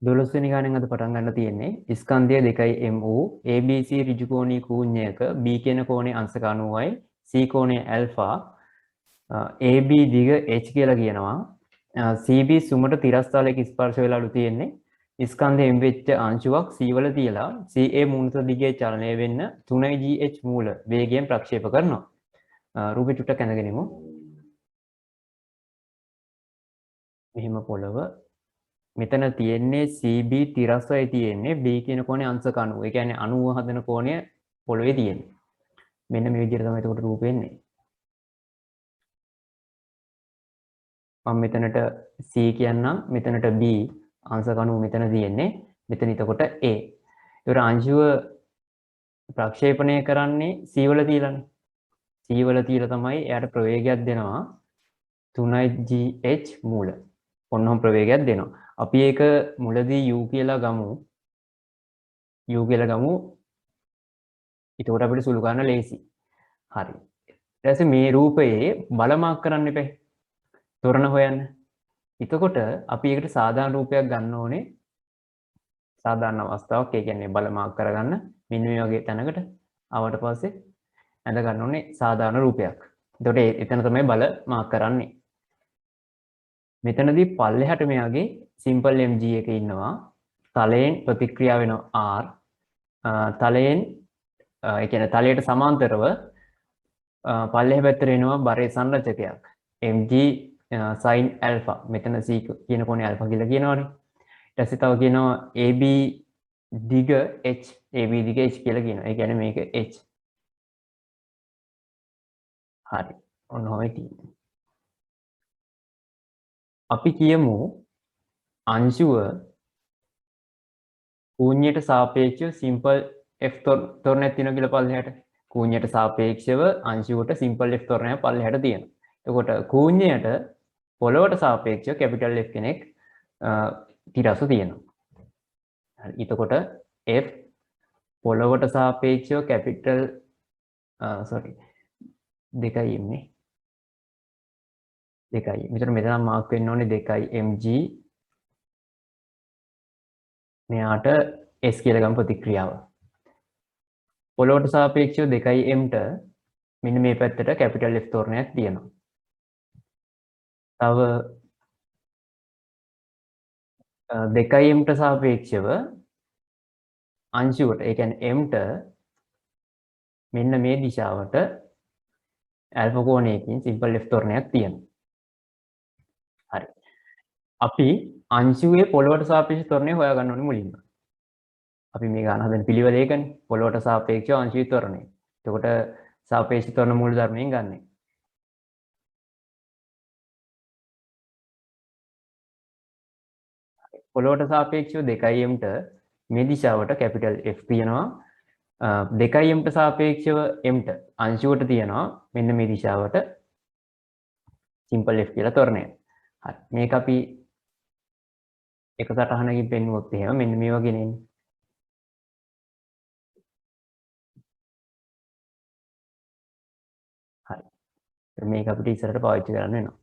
12 වෙනි ගානෙන් අද පටන් ගන්න තියෙන්නේ ස්කන්ධය 2M වූ ABC ඍජුකෝණී කූඤ්ඤයක B කියන කෝණයේ අංශක 90යි C කෝණයේ ඇල්ෆා AB දිග H කියලා කියනවා CB සුමට තිරස්ථලයක ස්පර්ශ වෙලාලු තියෙන්නේ ස්කන්ධ M වෙච්ච අංශුවක් C වල තියලා CA මූණත දිගේ චලනය වෙන්න 3GH මූල වේගයෙන් ප්‍රක්ෂේප කරනවා රූපෙ චුට්ටක් ඇඳගෙනමු මෙහෙම පොළව මෙතන තියෙන්නේ CB තිරස්වයි තියෙන්නේ B කියන කෝණේ අංශක 90. ඒ කියන්නේ 90 හදන කෝණය පොළවේ තියෙන්නේ. මෙන්න මේ විදිහට තමයි එතකොට රූපෙ එන්නේ. මම මෙතනට C කියන්නම් මෙතනට B අංශක 90 මෙතන තියෙන්නේ. මෙතන එතකොට A. ඒතර අංශුව ප්‍රක්ෂේපණය කරන්නේ C වල තියලානේ. C වල තියලා තමයි එයාට ප්‍රවේගයක් දෙනවා 3GH මූල. ඔන්නෝම ප්‍රවේගයක් දෙනවා. අපි ඒක මුලදී u කියලා ගමු. u කියලා ගමු. එතකොට අපිට සුළු ගන්න ලේසි. හරි. ඊට පස්සේ මේ රූපයේ බල මාක් කරන්න එපා. තොරණ හොයන්න. එතකොට අපි ඒකට සාධාරණ රූපයක් ගන්න ඕනේ. සාධාරණ අවස්ථාවක්. ඒ කියන්නේ බල මාක් කරගන්න. මෙන්න මේ වගේ තැනකට ආවට පස්සේ ඇඳ ගන්න ඕනේ සාධාරණ රූපයක්. එතකොට එතන තමයි බල මාක් කරන්නේ. මෙතනදී පල්ලෙහාට මෙයාගේ සිම්පල් mg එක ඉන්නවා. තලයෙන් ප්‍රතික්‍රියා වෙනවා r. තලයෙන් ඒ කියන්නේ තලයට සමාන්තරව පල්ලෙහා පැත්තට එනවා බරේ සංරචකයක්. mg sin alpha. මෙතන c කියන කෝණය alpha කියලා කියනවනේ. ඊට පස්සේ තව කියනවා ab දිග h. ab දිග h කියලා කියනවා. ඒ කියන්නේ මේක h. හරි. ඔන්න ඔය තියෙන්නේ. අපි කියමු අංශුව කූඤ්ඤයට සාපේක්ෂව සිම්පල් f තොරණයක් තියෙනවා කියලා පල්ලෙහාට. කූඤ්ඤයට සාපේක්ෂව අංශුවට සිම්පල් f තොරණයක් පල්ලෙහාට තියෙනවා. එතකොට කූඤ්ඤයට පොළවට සාපේක්ෂව කැපිටල් F කෙනෙක් තිරස්ව තියෙනවා. හරි. එතකොට f පොළවට සාපේක්ෂව කැපිටල් දෙකයි ඉන්නේ. දෙකයි. මෙතන මෙතන මාක් වෙන්න ඕනේ 2 mg මෙයාට s කියලා ගමු ප්‍රතික්‍රියාව. පොළොවට සාපේක්ෂව 2m ට මෙන්න මේ පැත්තට කැපිටල් F තොරණයක් තියෙනවා. තව 2m ට සාපේක්ෂව අංශුවට ඒ කියන්නේ m ට මෙන්න මේ දිශාවට ඇල්ෆා කෝණයකින් සිම්පල් F තොරණයක් තියෙනවා. හරි. අපි අංශුවේ පොළොවට සාපේක්ෂ ත්වරණය හොයාගන්න ඕනේ මුලින්ම. අපි මේ ගන්න හදන පිළිවෙල ඒකනේ. පොළොවට සාපේක්ෂව අංශුවේ ත්වරණය. එතකොට සාපේක්ෂ ත්වරණ මූල ධර්මයෙන් ගන්නෙ. පොළොවට සාපේක්ෂව 2m ට මේ දිශාවට කැපිටල් F තියෙනවා. 2m ට සාපේක්ෂව m ට අංශුවට තියෙනවා මෙන්න මේ දිශාවට සිම්පල් F කියලා ත්වරණය. හරි. මේක අපි එක සටහනකින් පෙන්නුවොත් එහෙම මෙන්න මේ වගේ නේ. හරි. මේක අපිට ඉස්සරහට පාවිච්චි කරන්න වෙනවා.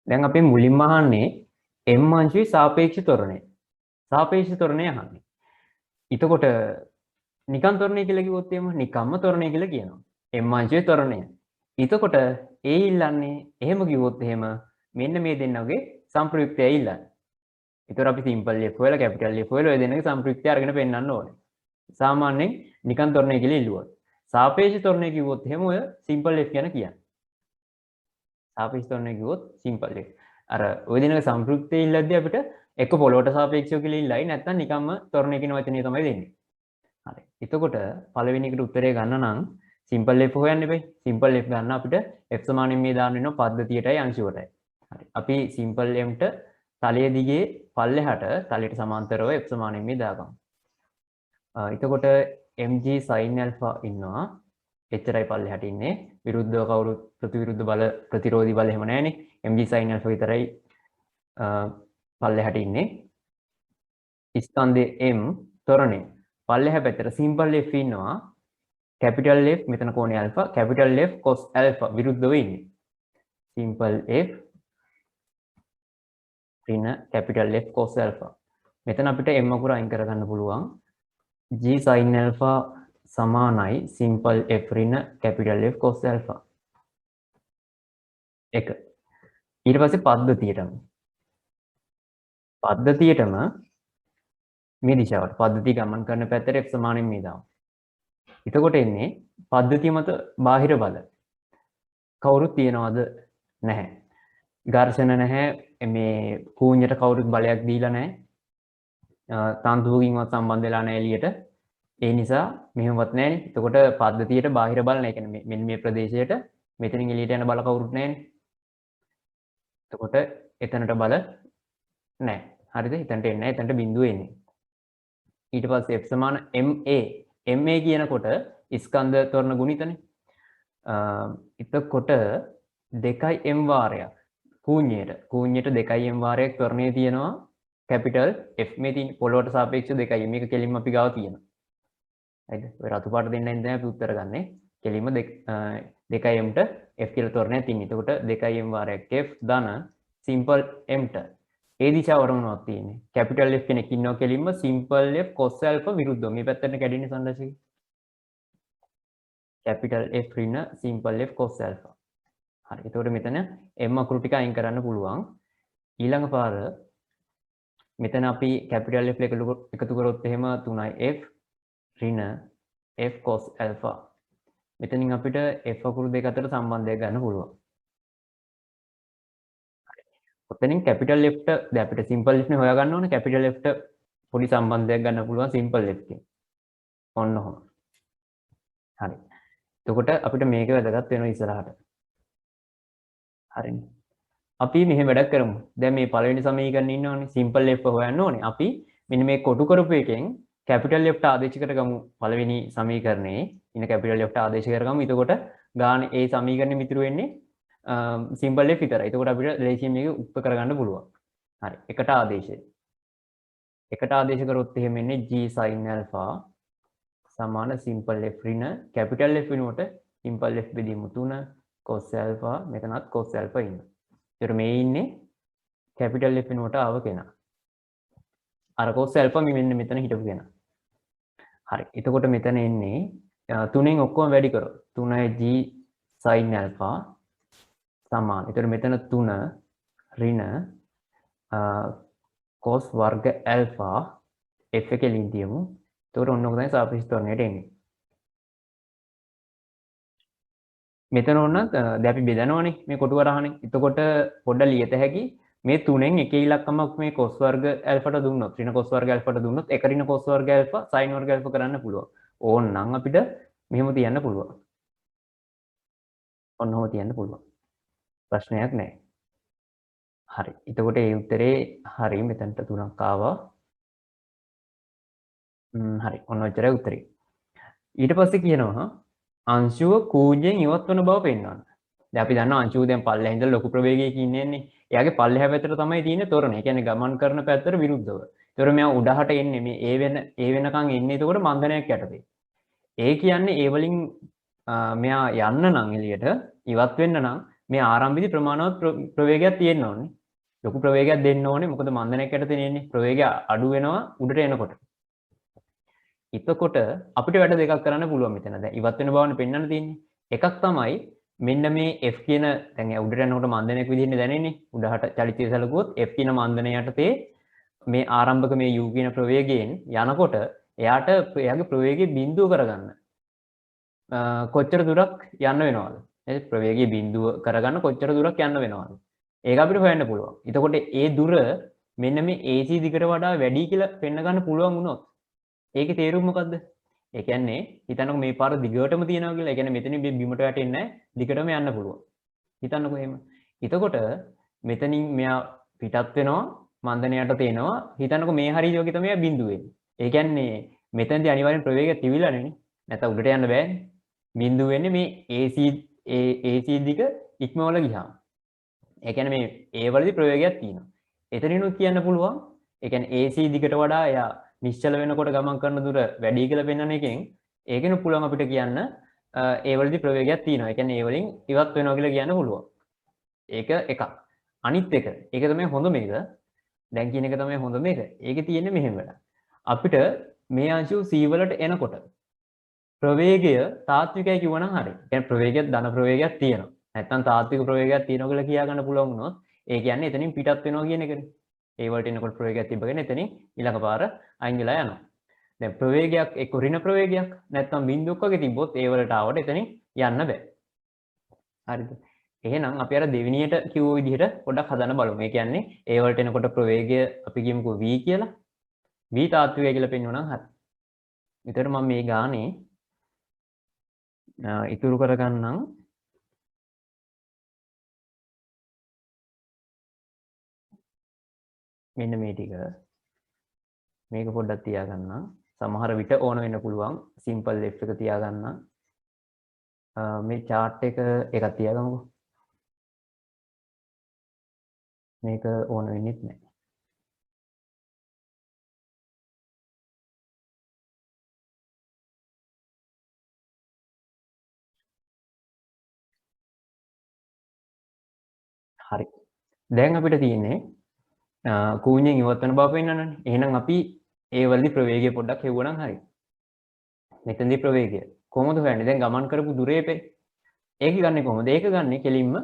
දැන් අපි මුලින්ම අහන්නේ m අංශුවේ සාපේක්ෂ ත්වරණය. සාපේක්ෂ ත්වරණය අහන්නේ. එතකොට නිකන් ත්වරණය කියලා කිව්වොත් එහෙම නිකම්ම ත්වරණය කියලා කියනවා. m අංශුවේ ත්වරණය. එතකොට ඒ ඉල්ලන්නේ එහෙම කිව්වොත් එහෙම මෙන්න මේ දෙන්නගේ සම්ප්‍රයුක්තය ඉල්ලන්නේ. ඒතර අපි සිම්පල් F වල කැපිටල් F වල ඔය දෙන්නගේ සම්ප්‍රයුක්තය අරගෙන පෙන්නන්න ඕනේ. සාමාන්‍යයෙන් නිකන් ත්වරණය කියලා ඉල්ලුවොත්. සාපේක්ෂ ත්වරණය කිව්වොත් එහෙම ඔය සිම්පල් F ගැන කියන්නේ. සාපේක්ෂ ත්වරණය කිව්වොත් සිම්පල් F. අර ඔය දෙන්නගේ සම්ප්‍රයුක්තය ඉල්ලද්දී අපිට එක්ක පොළොවට සාපේක්ෂව කියලා ඉල්ලයි නැත්නම් නිකම්ම ත්වරණය කියන වචනේ තමයි දෙන්නේ. හරි. එතකොට පළවෙනි එකට උත්තරය ගන්න නම් සිම්පල් F හොයන්න එපයි. සිම්පල් F ගන්න අපිට F සමානෙන් මේ දාන්න වෙනවා පද්ධතියටයි අංශුවටයි. හරි. අපි සිම්පල් M ට තලයේ දිගේ පල්ලෙහාට තලයට සමාන්තරව F සමානෙන් මේ දාගමු. එතකොට mg sin alpha ඉන්නවා. එච්චරයි පල්ලෙහාට ඉන්නේ. විරුද්ධව කවුරුත් ප්‍රතිවිරුද්ධ බල ප්‍රතිරෝධී බල එහෙම නැහැනේ. mg sin alpha විතරයි පල්ලෙහාට ඉන්නේ. ස්කන්ධයේ m ත්වරණය පල්ලෙහා පැත්තට සිම්පල් F ඉන්නවා. කැපිටල් F මෙතන කෝණය alpha capital F cos alpha විරුද්ධව ඉන්නේ. සිම්පල් F ඍණ capital F cos alpha. මෙතන අපිට m අකුර අයින් කරගන්න පුළුවන්. g sin alpha සමානයි simple f ඍණ capital F cos alpha. එක. ඊට පස්සේ පද්ධතියටම මේ දිශාවට පද්ධතිය ගමන් කරන පැත්තට f සමානින් මේ දාමු. එතකොට එන්නේ පද්ධතිය මත බාහිර බල කවුරුත් තියනවද නැහැ. ඝර්ෂණ නැහැ, මේ කූඤ්ඤයට කවුරුත් බලයක් දීලා නැහැ. තන්තුවකින්වත් සම්බන්ධ වෙලා නැහැ එළියට. ඒ නිසා මෙහෙමවත් නැහැනේ. එතකොට පද්ධතියට බාහිර බල නැහැ. කියන්නේ මෙන්න මේ ප්‍රදේශයට මෙතනින් එළියට යන බල කවුරුත් නැහැනේ. එතකොට එතනට බල නැහැ. හරිද? එතනට එන්නේ නැහැ. එතනට බිඳුව එන්නේ. ඊට පස්සේ f සමාන ma කියනකොට ස්කන්ධ ත්වරණ ගුණිතනේ. එතකොට 2m වාරයක් කූඤ්ඤයට 2m වාරයක් ත්වරණයේ තියෙනවා කැපිටල් F මේ තියෙන පොළොවට සාපේක්ෂව 2m. මේක කෙලින්ම අපි ගාව තියෙනවා. හරිද? ඔය රතු පාට දෙන්නෙන් දැන් අපි උත්තර ගන්නෙ. කෙලින්ම 2mට F කියලා ත්වරණයක් තියෙනවා. එතකොට 2m වාරයක් F ධන සිම්පල් mට ඒ දිශාවට මොනවද තියෙන්නේ? කැපිටල් F කෙනෙක් ඉන්නවා කෙලින්ම සිම්පල් F cos alpha විරුද්ධව. මේ පැත්තට කැඩෙන්නේ සංරචකේ. කැපිටල් F ඍණ සිම්පල් F cos alpha. හරි. එතකොට මෙතන m අකුරු ටික අයින් කරන්න පුළුවන්. ඊළඟ පාර මෙතන අපි කැපිටල් F එකතු කරොත් එහෙම 3f ඍණ f cos alpha. මෙතනින් අපිට f අකුරු දෙක අතර සම්බන්ධයක් ගන්න පුළුවන්. ඔතනින් කැපිටල් F ට දැන් අපිට සිම්පල් F නේ හොයාගන්න ඕනේ. කැපිටල් F ට පොඩි සම්බන්ධයක් ගන්න පුළුවන් සිම්පල් F එකෙන්. ඔන්න ඔහොම. හරි. එතකොට අපිට මේක වැදගත් වෙනවා ඉස්සරහට. හරිනේ. අපි මෙහෙම වැඩක් කරමු. දැන් මේ පළවෙනි සමීකරණේ ඉන්නවනේ සිම්පල් F හොයන්න ඕනේ. අපි මෙන්න මේ කොටු කරපු එකෙන් කැපිටල් F ට ආදේශ කරගමු. පළවෙනි සමීකරණේ ඉන්න කැපිටල් F ට ආදේශ කරගමු. එතකොට ගාන ඒ සමීකරණෙ මිතුරු වෙන්නේ සිම්පල් F විතරයි. එතකොට අපිට ලේසියෙන් මේක උත්පත්ති කරගන්න පුළුවන්. හරි. එකට ආදේශය. එකට ආදේශ කරොත් එහෙම එන්නේ g sin alpha සමාන සිම්පල් F ඍණ කැපිටල් F වෙනුවට සිම්පල් F බෙදීමු 3 cos alpha මෙතනත් cos alpha ඉන්න. ඒතර මේ ඉන්නේ කැපිටල් F වෙනුවට ආව කෙනා. අර cos alpha මෙන්න මෙතන හිටපු කෙනා. හරි. එතකොට මෙතන එන්නේ 3න් ඔක්කොම වැඩි කරොත් 3g sin alpha සමාන. ඒතර මෙතන 3 ඍණ cos වර්ග alpha f එකේ ලින් තියමු. ඒතකොට ඔන්න ඔක තමයි සාපේක්ෂ ත්වරණයට එන්නේ. මෙතන ඕන දැන් අපි බෙදනවනේ මේ කොටු වරහනේ. එතකොට පොඩ්ඩක් ලියත හැකි මේ තුනෙන් එක ඉලක්කමක් මේ cos වර්ග alpha ට දුන්නොත් ඍණ cos වර්ග alpha ට දුන්නොත් එක ඍණ cos වර්ග alpha sin වර්ග alpha කරන්න පුළුවන්. ඕනනම් අපිට මෙහෙම තියන්න පුළුවන්. ඔන්නෝම තියන්න පුළුවන්. ප්‍රශ්නයක් නැහැ. හරි. එතකොට ඒ උත්තරේ හරි මෙතනට 3ක් ආවා. හරි. ඔන්න ඔච්චරයි උත්තරේ. ඊට පස්සේ කියනවා අංශුව කූජෙන් ඉවත් වන බව පෙන්වන්න. දැන් අපි දන්නවා අංශුව දැන් පල්ලෙහා ඉඳලා ලොකු ප්‍රවේගයකින් ඉන්නේ. එයාගේ පල්ලෙහා පැත්තට තමයි තියෙන්නේ තොරණ. ඒ කියන්නේ ගමන් කරන පැත්තට විරුද්ධව. ඒතර මෙයා උඩහට එන්නේ මේ ඒ වෙනකන් එන්නේ එතකොට මන්දනයක් යටතේ. ඒ කියන්නේ ඒ වලින් මෙයා යන්න නම් එළියට ඉවත් වෙන්න නම් මේ ආරම්භයේදී ප්‍රමාණවත් ප්‍රවේගයක් තියෙන්න ඕනේ. ලොකු ප්‍රවේගයක් දෙන්න ඕනේ. මොකද මන්දනයක් යටතේ එන්නේ. ප්‍රවේගය අඩු වෙනවා උඩට එනකොට. එතකොට අපිට වැඩ දෙකක් කරන්න පුළුවන් මෙතන. දැන් ඉවත් වෙන බවනේ පෙන්වන්න තියෙන්නේ. එකක් තමයි මෙන්න මේ F කියන දැන් උඩට යනකොට මන්දනයක් විදිහට දැනෙන්නේ. උඩහට චලිතය සැලකුවොත් F කියන මන්දනය යටතේ මේ ආරම්භක මේ u කියන ප්‍රවේගයෙන් යනකොට එයාට එයාගේ ප්‍රවේගය බිඳුව කරගන්න කොච්චර දුරක් යන්න වෙනවද? ඒ ප්‍රවේගය බිඳුව කරගන්න කොච්චර දුරක් යන්න වෙනවද? ඒක අපිට හොයන්න පුළුවන්. එතකොට ඒ දුර මෙන්න මේ AC දිගට වඩා වැඩි කියලා පෙන්න ගන්න පුළුවන් වුණොත් ඒකේ තේරුම මොකද්ද? ඒ කියන්නේ හිතන්නකෝ මේ පාර දිගටම තියෙනවා කියලා. ඒ කියන්නේ මෙතනින් බිමට වැටෙන්නේ නැහැ. දිගටම යන්න පුළුවන්. හිතන්නකෝ එහෙම. එතකොට මෙතනින් මෙයා පිටත් වෙනවා මන්දනයට තේනවා. හිතන්නකෝ මේ හරිය වගේ තමයි බිඳුව වෙන්නේ. ඒ කියන්නේ මෙතනදී අනිවාර්යෙන් ප්‍රවේගය තිවිලා නෙනේ. නැත්නම් උඩට යන්න බෑනේ. බිඳුව වෙන්නේ මේ AC දිග ඉක්මවල ගියාම. ඒ කියන්නේ මේ A වලදී ප්‍රවේගයක් තියෙනවා. එතනිනුත් කියන්න පුළුවන්. ඒ කියන්නේ AC දිගට වඩා එයා නිශ්චල වෙනකොට ගමන් කරන දුර වැඩි කියලා පෙන්වන එකෙන් ඒකෙනු පුළුවන් අපිට කියන්න ඒ වලදී ප්‍රවේගයක් තියෙනවා. ඒ කියන්නේ ඒ වලින් ඉවත් වෙනවා කියලා කියන්න පුළුවන්. ඒක එකක්. අනිත් එක. ඒක තමයි හොඳ මේක. දැන් කියන එක තමයි හොඳ මේක. ඒකේ තියෙන්නේ මෙහෙම වැඩ. අපිට මේ අංශු c වලට එනකොට ප්‍රවේගය තාත්විකයි කිව්වනම් හරි. කියන්නේ ප්‍රවේගයක් ධන ප්‍රවේගයක් තියෙනවා. නැත්නම් තාත්වික ප්‍රවේගයක් තියෙනවා කියලා කියා ගන්න පුළුවන් වුණොත් ඒ කියන්නේ එතනින් පිටත් වෙනවා කියන එකනේ. ඒ වලට එනකොට ප්‍රවේගයක් තිබ්බගෙන එතනින් ඊළඟ පාර අයින් වෙලා යනවා. දැන් ප්‍රවේගයක් එක්ක ඍණ ප්‍රවේගයක් නැත්නම් බිඳුවක් වගේ තිබ්බොත් ඒ වලට ආවට එතනින් යන්න බෑ. හරිද? එහෙනම් අපි අර දෙවෙනියට කිව්ව විදිහට පොඩ්ඩක් හදන්න බලමු. ඒ කියන්නේ ඒ වලට එනකොට ප්‍රවේගය අපි කියමුකෝ v කියලා. v තාත්විකයි කියලා පෙන්වනවා හරි. විතර මම මේ ගානේ ඉතුරු කරගන්නම්. මෙන්න මේ ටික. මේක පොඩ්ඩක් තියාගන්නම්. සමහර විට ඕන වෙන්න පුළුවන් සිම්පල් F එක තියාගන්නම්. මේ chart එක එකක් තියාගමුකෝ. මේක ඕන වෙන්නේ නැහැ. හරි. දැන් අපිට තියෙන්නේ කූණයෙන් ඉවත් වෙන බව පෙන්වන්නනේ. එහෙනම් අපි ඒ වලදී ප්‍රවේගය පොඩ්ඩක් හෙව්වනම් හරි. මෙතනදී ප්‍රවේගය කොහොමද හොයන්නේ? දැන් ගමන් කරපු දුරේ ඒක ගන්නෙ කොහොමද? ඒක ගන්නෙ කෙලින්ම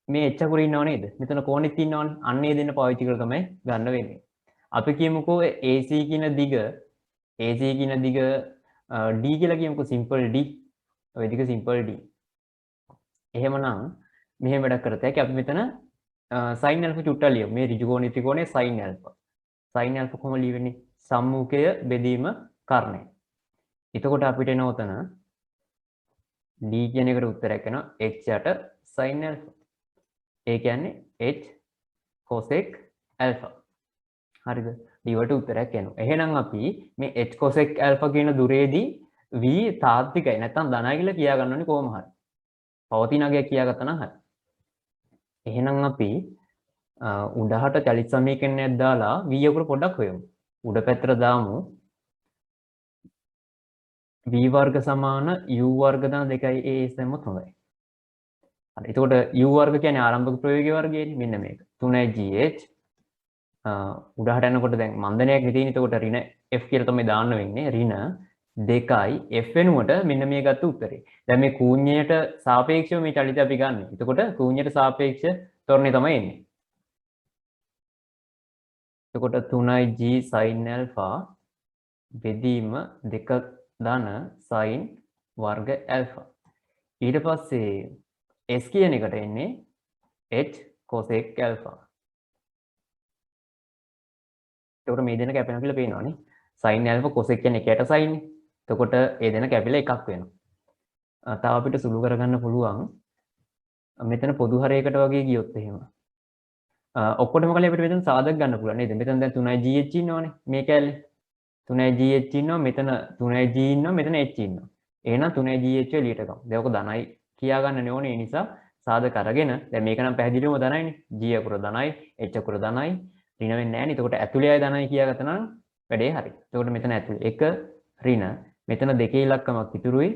මේ h අකුරේ ඉන්නව නේද? මෙතන කෝණෙත් ඉන්නවනේ. අන්න ඒ දෙන්න පාවිච්චි කරලා තමයි ගන්න වෙන්නේ. අපි කියමුකෝ AC කියන දිග D කියලා කියමුකෝ සිම්පල් D. ඔය දිග සිම්පල් D. එහෙමනම් මෙහෙම වැඩක් කරත හැකි. අපි මෙතන sin alpha චුට්ටක් ලියමු. මේ ඍජුකෝණී ත්‍රිකෝණයේ sin alpha. sin alpha කොහොම ලියවෙන්නේ? සම්මුඛය බෙදීම කර්ණය. එතකොට අපිට එන උතන D කියන එකට උත්තරයක් එනවා h යට sin alpha. ඒ කියන්නේ h cosec alpha. හරිද? D වලට උත්තරයක් එනවා. එහෙනම් අපි මේ h cosec alpha කියන දුරේදී v තාත්විකයි නැත්නම් ධනයි කියලා කියා ගන්න ඕනේ කොහොම හරි. පවතින අගයක් කියාගත්තා නම් හරි. එහෙනම් අපි උඩහට චලිත සමීකරණයක් දාලා v අකුර පොඩ්ඩක් හොයමු. උඩ පැත්තට දාමු v වර්ග සමාන u වර්ග දාන 2a දැම්මොත් හොඳයි. හරි. එතකොට u වර්ග කියන්නේ ආරම්භක ප්‍රවේගය වර්ගයනේ. මෙන්න මේක. 3gh උඩහට යනකොට දැන් මන්දනයක් නෙතිනේ. එතකොට ඍණ f කියලා තමයි දාන්න වෙන්නේ. ඍණ 2යි f වෙනුවට මෙන්න මේ ගත්ත උත්තරේ. දැන් මේ කූණ්‍යයට සාපේක්ෂව මේ චලිතය අපි ගන්න. එතකොට කූණ්‍යයට සාපේක්ෂ ත්වරණය තමයි එන්නේ. එතකොට 3g sin alpha බෙදීම 2 ධන sin වර්ග alpha. ඊට පස්සේ s කියන එකට එන්නේ h cosec alpha. එතකොට මේ දෙන කැපෙනවා කියලා පේනවනේ. sin alpha cosec කියන්නේ එකට sin නේ. එතකොට ඒ දෙන කැපිලා එකක් වෙනවා. තව අපිට සුළු කරගන්න පුළුවන් මෙතන පොදු හරයකට වගේ ගියොත් එහෙම. ඔක්කොටම කලින් අපිට මෙතන සාධක ගන්න පුළුවන් නේද? මෙතන දැන් 3gh ඉන්නවනේ මේ කැලේ. 3gh ඉන්නවා මෙතන 3g ඉන්නවා මෙතන h ඉන්නවා. එහෙනම් 3gh එළියට ගමු. දැන් ඔක ධනයි කියා ගන්න ඕනේ. ඒ නිසා සාධක අරගෙන දැන් මේක නම් පැහැදිලිවම ධනයිනේ. g අකුර ධනයි, h අකුර ධනයි. ඍණ වෙන්නේ නැහැ නේ. එතකොට ඇතුළේ අය ධනයි කියාගත්තා නම් වැඩේ හරි. එතකොට මෙතන ඇතුළේ 1 ඍණ මෙතන දෙකේ ඉලක්කමක් ඉතුරුයි.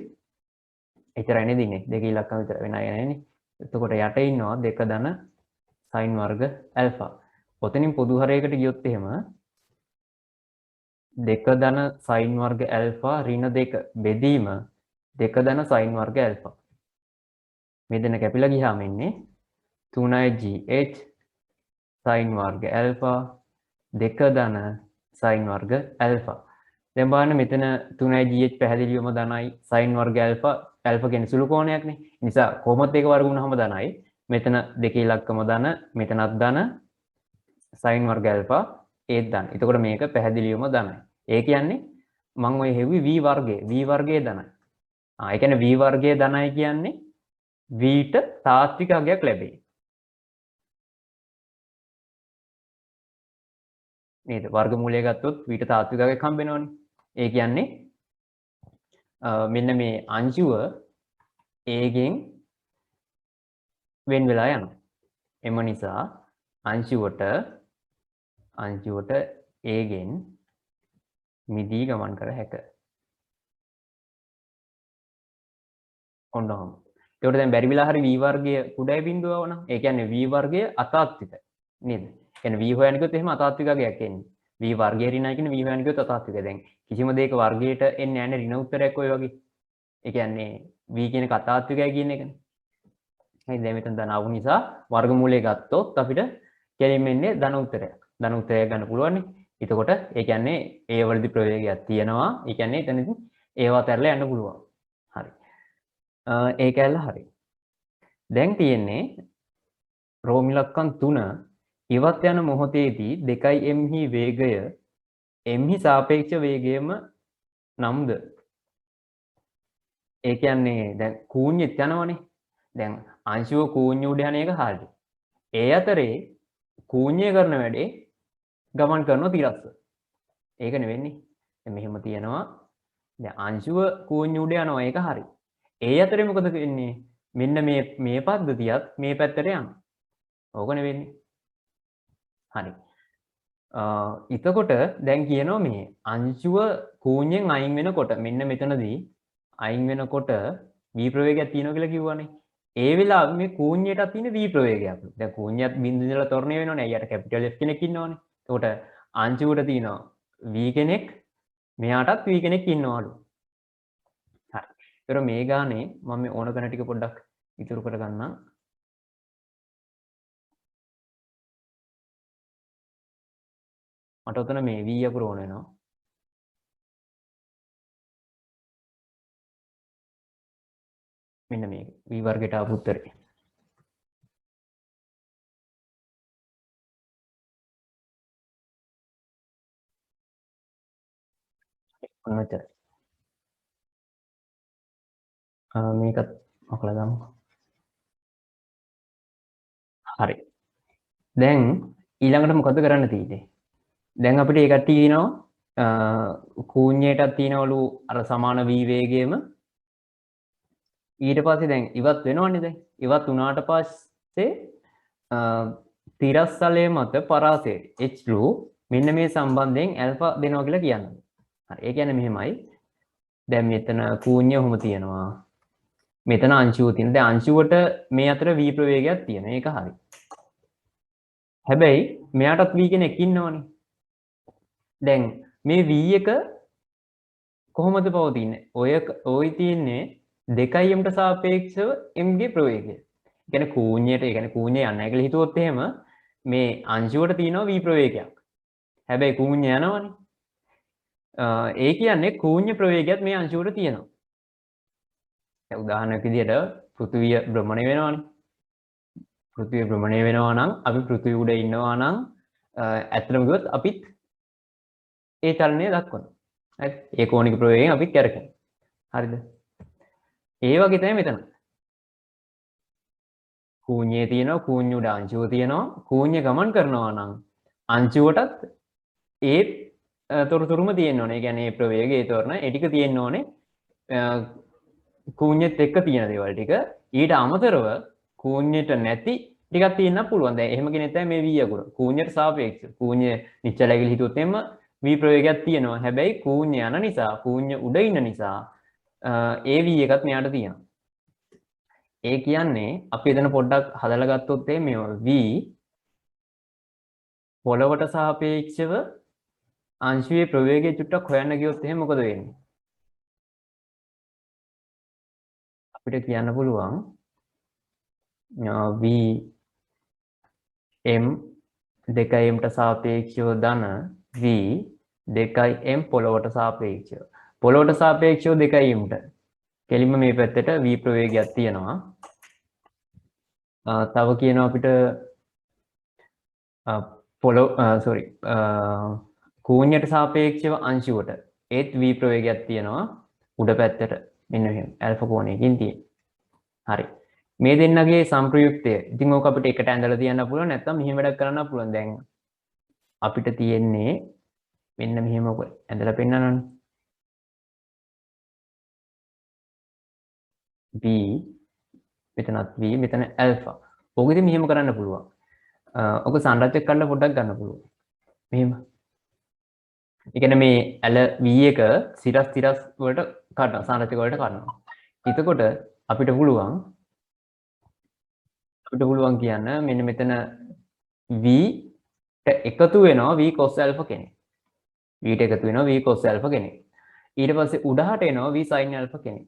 එතරයි නේද ඉන්නේ. දෙකේ ඉලක්කම විතර වෙන අය නැහැනේ. එතකොට යට ඉන්නවා 2 ධන sin වර්ග alpha. ඔතනින් පොදු හරයකට ගියොත් එහෙම 2 ධන sin වර්ග alpha ඍණ 2 බෙදීම 2 ධන sin වර්ග alpha. මේ දෙන්න කැපිලා ගියාම එන්නේ 3gh sin වර්ග alpha 2 ධන sin වර්ග alpha. දැන් බලන්න මෙතන 3gh පැහැදිලිවම ධනයි sin වර්ග alpha කියන්නේ සුළු කෝණයක් නේ. ඒ නිසා කොහොමද ඒක වර්ග වුණාම ධනයි. මෙතන දෙකේ ඉලක්කම ධන මෙතනත් ධන sin වර්ග alpha ඒත් ධන. එතකොට මේක පැහැදිලිවම ධනයි. ඒ කියන්නේ මම ඔය හෙව්වේ v වර්ගයේ ධනයි. ඒ කියන්නේ v වර්ගයේ ධනයි කියන්නේ v ට තාත්වික අගයක් ලැබෙයි. නේද? වර්ගමූලය ගත්තොත් v ට තාත්වික අගයක් හම්බ වෙනවනේ. ඒ කියන්නේ මෙන්න මේ අංශුව a ගෙන් වෙන් වෙලා යනවා. එම නිසා අංශුවට a ගෙන් මිදී ගමන් කර හැක. ඔන්නෝම. ඒකට දැන් බැරි විලා හරි v වර්ගය කුඩයි බිඳුව වුණා. ඒ කියන්නේ v වර්ගය අතාත්විකයි. නේද? කියන්නේ v හොයන්න ගියොත් එහෙම අතාත්විකයක් එන්නේ. v වර්ගය ඍණයි කියන v හොයන්න ගියොත් අතාත්විකයි. දැන් කිසිම දෙයක වර්ගයට එන්නේ නැහැ ඍණ උත්තරයක් ඔය වගේ. ඒ කියන්නේ v කියන එක අතාත්විකයි කියන එකනේ. හරි දැන් මෙතන ධන ආපු නිසා වර්ගමූලය ගත්තොත් අපිට කෙලින්ම එන්නේ ධන උත්තරයක්. ධන උත්තරයක් ගන්න පුළුවන් නේ. එතකොට ඒ කියන්නේ ඒ වලදී ප්‍රවේගයක් තියෙනවා. ඒ කියන්නේ එතනදී ඒවා අතරලා යන්න පුළුවන්. හරි. ඒක ඇල්ල හරි. දැන් තියෙන්නේ රෝම ඉලක්කම් 3 ඉවත් යන මොහොතේදී 2 m හි වේගය m හි සාපේක්ෂ වේගයම නම්ද? ඒ කියන්නේ දැන් කූඤ්ඤෙත් යනවනේ. දැන් අංශුව කූඤ්ඤ උඩ යන එක හරියි. ඒ අතරේ කූඤ්ඤය කරන වැඩේ ගමන් කරන තිරස්ස. ඒකනේ වෙන්නේ. දැන් මෙහෙම තියෙනවා. දැන් අංශුව කූඤ්ඤ උඩ යනවා ඒක හරි. ඒ අතරේ මොකද වෙන්නේ? මෙන්න මේ පද්ධතියත් මේ පැත්තට යනවා. ඕකනේ වෙන්නේ. හරි. එතකොට දැන් කියනවා මේ අංශුව කූඤ්ඤෙන් අයින් වෙනකොට මෙන්න මෙතනදී අයින් වෙනකොට v ප්‍රවේගයක් තියෙනවා කියලා කිව්වනේ. ඒ වෙලාවේ මේ කූඤ්ඤයටත් තියෙන v ප්‍රවේගයක්. දැන් කූඤ්ඤයත් බිඳු ඉඳලා ත්වරණය වෙනවනේ. අයියට කැපිටල් F කෙනෙක් ඉන්නවනේ. එතකොට අංශුවට තියෙනවා v කෙනෙක් මෙයාටත් v කෙනෙක් ඉන්නවලු. හරි. ඒතර මේ ගානේ මම මේ ඕන කරන ටික පොඩ්ඩක් ඉතුරු කරගන්නම්. මට උතන මේ v අකුර ඕන වෙනවා. මෙන්න මේක v වර්ගයට ආපු උත්තරේ. ඔන්නතර. මේකත් මොකලා දාමු. හරි. දැන් ඊළඟට මොකද කරන්න තියෙන්නේ? දැන් අපිට ඒ කට්ටිය කියනවා කූඤ්ඤයටත් තියෙනවලු අර සමාන v වේගයම ඊට පස්සේ දැන් ඉවත් වෙනවනේ දැන්. ඉවත් වුණාට පස්සේ තිරස්තලය මත පරාසය h මෙන්න මේ සම්බන්ධයෙන් ඇල්ෆා දෙනවා කියලා කියන්නේ. හරි. ඒ කියන්නේ මෙහෙමයි. දැන් මෙතන කූඤ්ඤය ඔහොම තියෙනවා. මෙතන අංශුව තියෙනවා. දැන් අංශුවට මේ අතර v ප්‍රවේගයක් තියෙනවා. ඒක හරි. හැබැයි මෙයාටත් v කෙනෙක් ඉන්නවනේ. දැන් මේ v එක කොහොමද පවතින්නේ? ඔය තියෙන්නේ 2mට සාපේක්ෂව m ගේ ප්‍රවේගය. ඒ කියන්නේ කූඤ්ඤයට, ඒ කියන්නේ කූඤ්ඤය යන්නේ නැහැ කියලා හිතුවොත් එහෙම මේ අංශුවට තියෙනවා v ප්‍රවේගයක්. හැබැයි කූඤ්ඤය යනවනේ. ඒ කියන්නේ කූඤ්ඤ ප්‍රවේගයත් මේ අංශුවට තියෙනවා. දැන් උදාහරණයක් විදිහට පෘථිවිය භ්‍රමණය වෙනවනේ. පෘථිවිය භ්‍රමණය වෙනවා නම් අපි පෘථිවිය උඩ ඉන්නවා නම් ඇත්තටම කිව්වොත් අපිත් ඒ චලනය දක්වනවා. හරි. ඒ කෝණික ප්‍රවේගයෙන් අපිත් කැරකෙනවා. හරිද? ඒ වගේ තමයි මෙතන. කූඤ්ඤයේ තියෙනවා, කූඤ්ඤ උඩ අංශුව තියෙනවා. කූඤ්ඤ ගමන් කරනවා නම් අංශුවටත් ඒ තොරතුරුම තියෙන්න ඕනේ. ඒ කියන්නේ මේ ප්‍රවේගයේ තොරණ ඒ ටික තියෙන්න ඕනේ. කූඤ්ඤෙත් එක්ක තියෙන දේවල් ටික. ඊට අමතරව කූඤ්ඤයට නැති ටිකක් තියෙන්න පුළුවන්. දැන් එහෙම කෙනෙක් තමයි මේ v අකුර. කූඤ්ඤයට සාපේක්ෂව. කූඤ්ඤය නිශ්චලයි කියලා හිතුවොත් එම්ම v ප්‍රවේගයක් තියෙනවා. හැබැයි කූඤ්ඤ යන නිසා, කූඤ්ඤ උඩ ඉන්න නිසා ඒ v එකත් මෙයාට තියෙනවා. ඒ කියන්නේ අපි එතන පොඩ්ඩක් හදලා ගත්තොත් මේ v පොළවට සාපේක්ෂව අංශුවේ ප්‍රවේගය චුට්ටක් හොයන්න ගියොත් එහෙනම් මොකද වෙන්නේ? අපිට කියන්න පුළුවන් v m 2mට සාපේක්ෂව ධන v 2m පොළවට සාපේක්ෂව. පොළවට සාපේක්ෂව 2mට. කෙලින්ම මේ පැත්තට v ප්‍රවේගයක් තියෙනවා. තව කියනවා අපිට කූඤ්ඤයට සාපේක්ෂව අංශුවට ඒත් v ප්‍රවේගයක් තියෙනවා උඩ පැත්තට මෙන්න මෙහෙම ඇල්ෆා කෝණයකින් තියෙන. හරි. මේ දෙන්නගේ සංප්‍රයුක්තය. ඉතින් ඕක අපිට එකට ඇඳලා තියන්න පුළුවන් නැත්නම් මෙහෙම වැඩක් කරන්න පුළුවන්. දැන් අපිට තියෙන්නේ මෙන්න මෙහෙම ඔක ඇඳලා පෙන්නනවනේ. v මෙතනත් v මෙතන ඇල්ෆා. ඕක ඉතින් මෙහෙම කරන්න පුළුවන්. ඔක සංරචක කරලා පොඩ්ඩක් ගන්න පුළුවන්. මෙහෙම. ඒ කියන්නේ මේ ඇල v එක සිරස් වලට කඩනවා සංරචක වලට කඩනවා. එතකොට අපිට පුළුවන් කියන්න මෙන්න මෙතන v එකතු වෙනවා v cos alpha කෙනෙක්. v ට එකතු වෙනවා v cos alpha කෙනෙක්. ඊට පස්සේ උඩහට එනවා v sin alpha කෙනෙක්.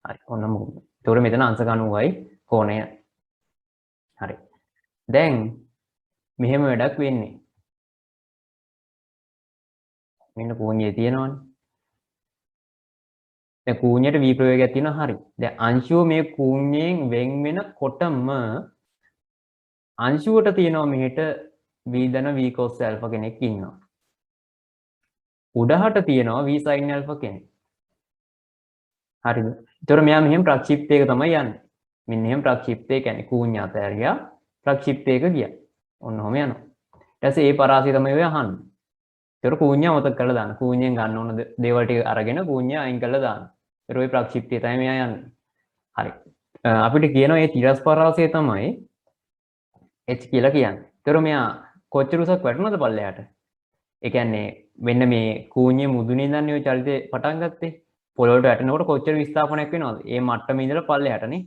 හරි. ඔන්න මොකද? ඒතකොට මෙතන අංශක 90යි කෝණය. හරි. දැන් මෙහෙම වැඩක් වෙන්නේ. මෙන්න කෝණියේ තියෙනවනේ. දැන් කූණ්‍යයට v ප්‍රවේගයක් තියෙනවා හරි. දැන් අංශුව මේ කූණ්‍යයෙන් වෙන් වෙනකොටම අංශුවට තියෙනවා මෙහෙට v ධන v cos alpha කෙනෙක් ඉන්නවා. උඩහට තියෙනවා v sin alpha කෙනෙක්. හරිද? ඒතර මෙයා මෙහෙම ප්‍රක්ෂිප්තයක තමයි යන්නේ. මෙන්න එහෙම ප්‍රක්ෂිප්තය කියන්නේ කූණ්‍ය අතහැරියා ප්‍රක්ෂිප්තයක ගියා. ඔන්න ඔහම යනවා. ඊට පස්සේ ඒ පරාසය තමයි ඔය අහන්නේ. ඒතර කූණ්‍ය අමතක කරලා දාන්න. කූණ්‍යෙන් ගන්න ඕන දේවල් ටික අරගෙන කූණ්‍ය අයින් කරලා දාන්න. ඒතර ඔය ප්‍රක්ෂිප්තය තමයි මෙයා යන්නේ. හරි. අපිට කියනවා මේ තිරස් පරාසය තමයි h කියලා කියන්නේ. ඒතර මෙයා කොච්චර උසක් වැටුණාද පල්ලෙහාට? ඒ කියන්නේ මෙන්න මේ කූණ්‍ය මුදුනේ ඉඳන් ඔය චලිතේ පටන් ගත්තේ. පොළොවට වැටෙනකොට කොච්චර විස්ථාපනයක් වෙනවද? ඒ මට්ටමේ ඉඳලා පල්ලෙහාටනේ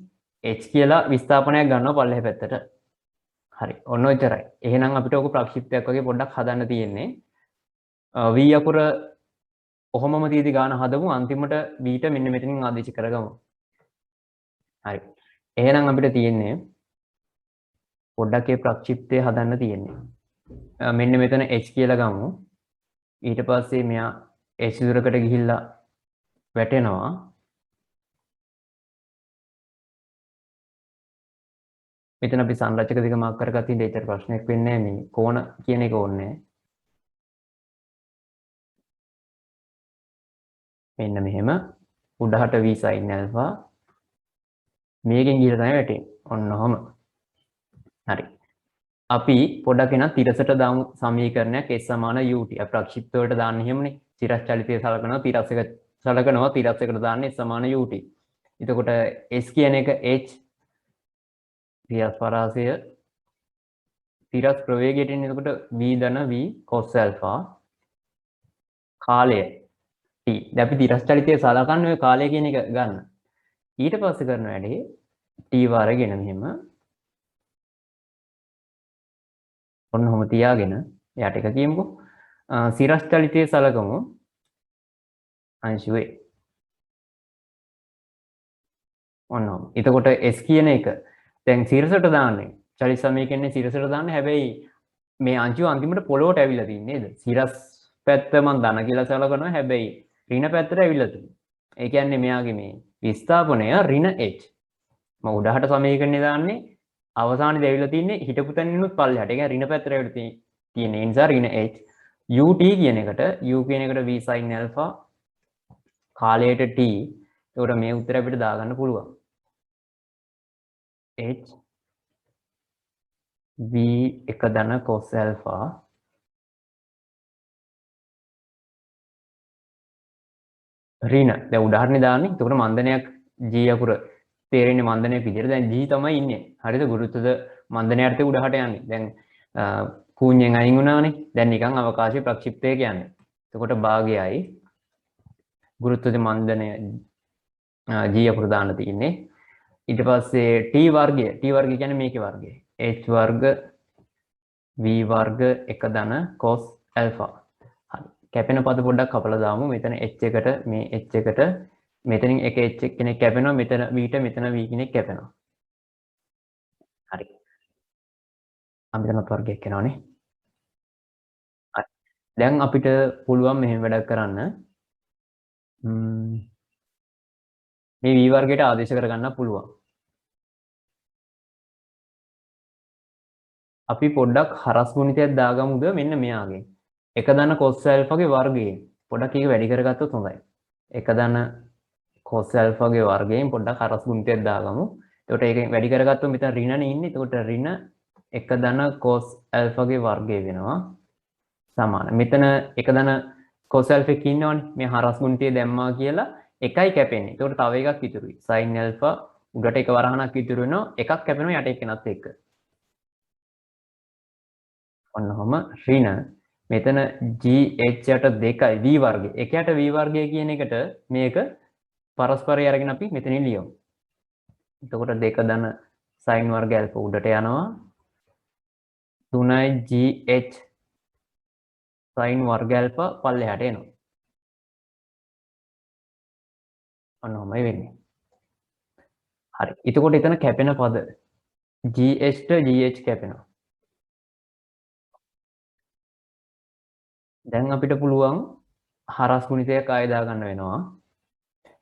h කියලා විස්ථාපනයක් ගන්නවා පල්ලෙහා පැත්තට. හරි. ඔන්න ඔච්චරයි. එහෙනම් අපිට ඔක ප්‍රක්ෂිප්තයක් වගේ පොඩ්ඩක් හදන්න තියෙන්නේ. v අකුර ඔහොමම තියදී ගාන හදමු. අන්තිමට v ට මෙන්න මෙතනින් ආදේශ කරගමු. හරි. එහෙනම් අපිට තියෙන්නේ පොඩ්ඩක් ඒ ප්‍රක්ෂිප්තය හදන්න තියෙන්නේ. මෙන්න මෙතන h කියලා ගමු. ඊට පස්සේ මෙයා h දුරකට ගිහිල්ලා වැටෙනවා. මෙතන අපි සංරචක දෙක මාක් කරගත්ත ඉඳ ඒතර ප්‍රශ්නයක් වෙන්නේ නැහැ මේ කෝණ කියන එක ඕනේ. මෙන්න මෙහෙම උඩහට v sin alpha මේකෙන් ගිහලා තමයි වැටෙන්නේ. ඔන්න ඔහම. හරි. අපි පොඩක් එන තිරසට දාමු සමීකරණයක් s සමාන ut. අපි ප්‍රක්ෂිප්ත වලට දාන්නේ එහෙමනේ. තිරස් චලිතය සලකනවා තිරස් එක සලකනවා තිරස් එකට දාන්නේ s සමාන ut. එතකොට s කියන එක h තිරස් පරාසය තිරස් ප්‍රවේගයට එන්නේ. එතකොට v ධන v cos alpha කාලය t. දැන් අපි තිරස් චලිතය සලකන්නේ ඔය කාලය කියන එක ගන්න. ඊට පස්සේ කරන වැඩේ t වරගෙන මෙහෙම ඔන්න ඔහම තියාගෙන එයාට එක කියමුකෝ. සිරස් චලිතයේ සලකමු අංශුවේ. ඔන්න ඔහම. එතකොට s කියන එක දැන් සිරසට දාන්නේ. චලිත සමීකරණේ සිරසට දාන්නේ. හැබැයි මේ අංශුව අන්තිමට පොළොවට ඇවිල්ලා තින්නේ නේද? සිරස් පැත්ත මම ධන කියලා සලකනවා. හැබැයි ඍණ පැත්තට ඇවිල්ලා තියෙනවා. ඒ කියන්නේ මෙයාගේ මේ විස්ථාපනය ඍණ h. මම උඩහට සමීකරණේ දාන්නේ අවසානයේදී ඇවිල්ලා තින්නේ හිටපු තැනිනුත් පල්ලෙහාට. ඒ කියන්නේ ඍණ පැත්තට ඇවිල්ලා තියෙන නිසා ඍණ h ut කියන එකට u කියන එකට v sin alpha කාලයට t. ඒකට මේ උත්තර අපිට දාගන්න පුළුවන්. h v එක ධන cos alpha ඍණ. දැන් උදාහරණේ දාන්නේ. එතකොට මන්දනයක් g අකුර තේරෙන්නේ මන්දනයක් විදිහට. දැන් g තමයි ඉන්නේ. හරිද? ගුරුත්වද මන්දනයට උඩහට යන්නේ. දැන් කූණ්‍යෙන් අයින් වුණානේ. දැන් නිකන් අවකාශයේ ප්‍රක්ෂිප්තය කියන්නේ. එතකොට භාගයයි ගුරුත්වද මන්දනය g අකුර දාන්න තියෙන්නේ. ඊට පස්සේ t වර්ගය. t වර්ගය කියන්නේ මේකේ වර්ගය. h වර්ග v වර්ග එක ධන cos alpha. හරි. කැපෙන පද පොඩ්ඩක් කපලා දාමු. මෙතන h එකට මේ h එකට මෙතනින් එක h කෙනෙක් කැපෙනවා. මෙතන v ට මෙතන v කෙනෙක් කැපෙනවා. හරි. අමිතනත් වර්ගයක් කරනවානේ. හරි. දැන් අපිට පුළුවන් මෙහෙම වැඩක් කරන්න. මේ v වර්ගයට ආදේශ කරගන්න පුළුවන්. අපි පොඩ්ඩක් හරස් ගුණිතයක් දාගමුද මෙන්න මෙයාගෙන්. එක ධන cos alpha ගේ වර්ගයෙන්. පොඩ්ඩක් ඒක වැඩි කරගත්තොත් හොඳයි. එක ධන cos alpha ගේ වර්ගයෙන් පොඩ්ඩක් හරස් ගුණිතයක් දාගමු. එතකොට ඒක වැඩි කරගත්තොත් මෙතන ඍණනේ ඉන්නේ. එතකොට ඍණ එක ධන cos alpha ගේ වර්ගය වෙනවා සමාන. මෙතන එක ධන cos alpha එක ඉන්නවනේ. මේ හරස් ගුණිතය දැම්මා කියලා එකයි කැපෙන්නේ. එතකොට තව එකක් ඉතුරුයි. sin alpha උඩට එක වරහණක් ඉතුරු වෙනවා. එකක් කැපෙනවා යට එක්කෙනත් එක්ක. ඔන්න ඔහම ඍණ මෙතන gh යට 2යි v වර්ගය. එකයට v වර්ගය කියන එකට මේක පරස්පරය අරගෙන අපි මෙතනින් ලියමු. එතකොට 2 ධන sin වර්ග alpha උඩට යනවා. 3යි GH sin වර්ග ඇල්ෆා පල්ලෙහාට එනවා. ඔන්න ඔහමයි වෙන්නේ. හරි. එතකොට එතන කැපෙන පද GH ට GH කැපෙනවා. දැන් අපිට පුළුවන් හරස් ගුණිතයක් ආයෙ දාගන්න වෙනවා.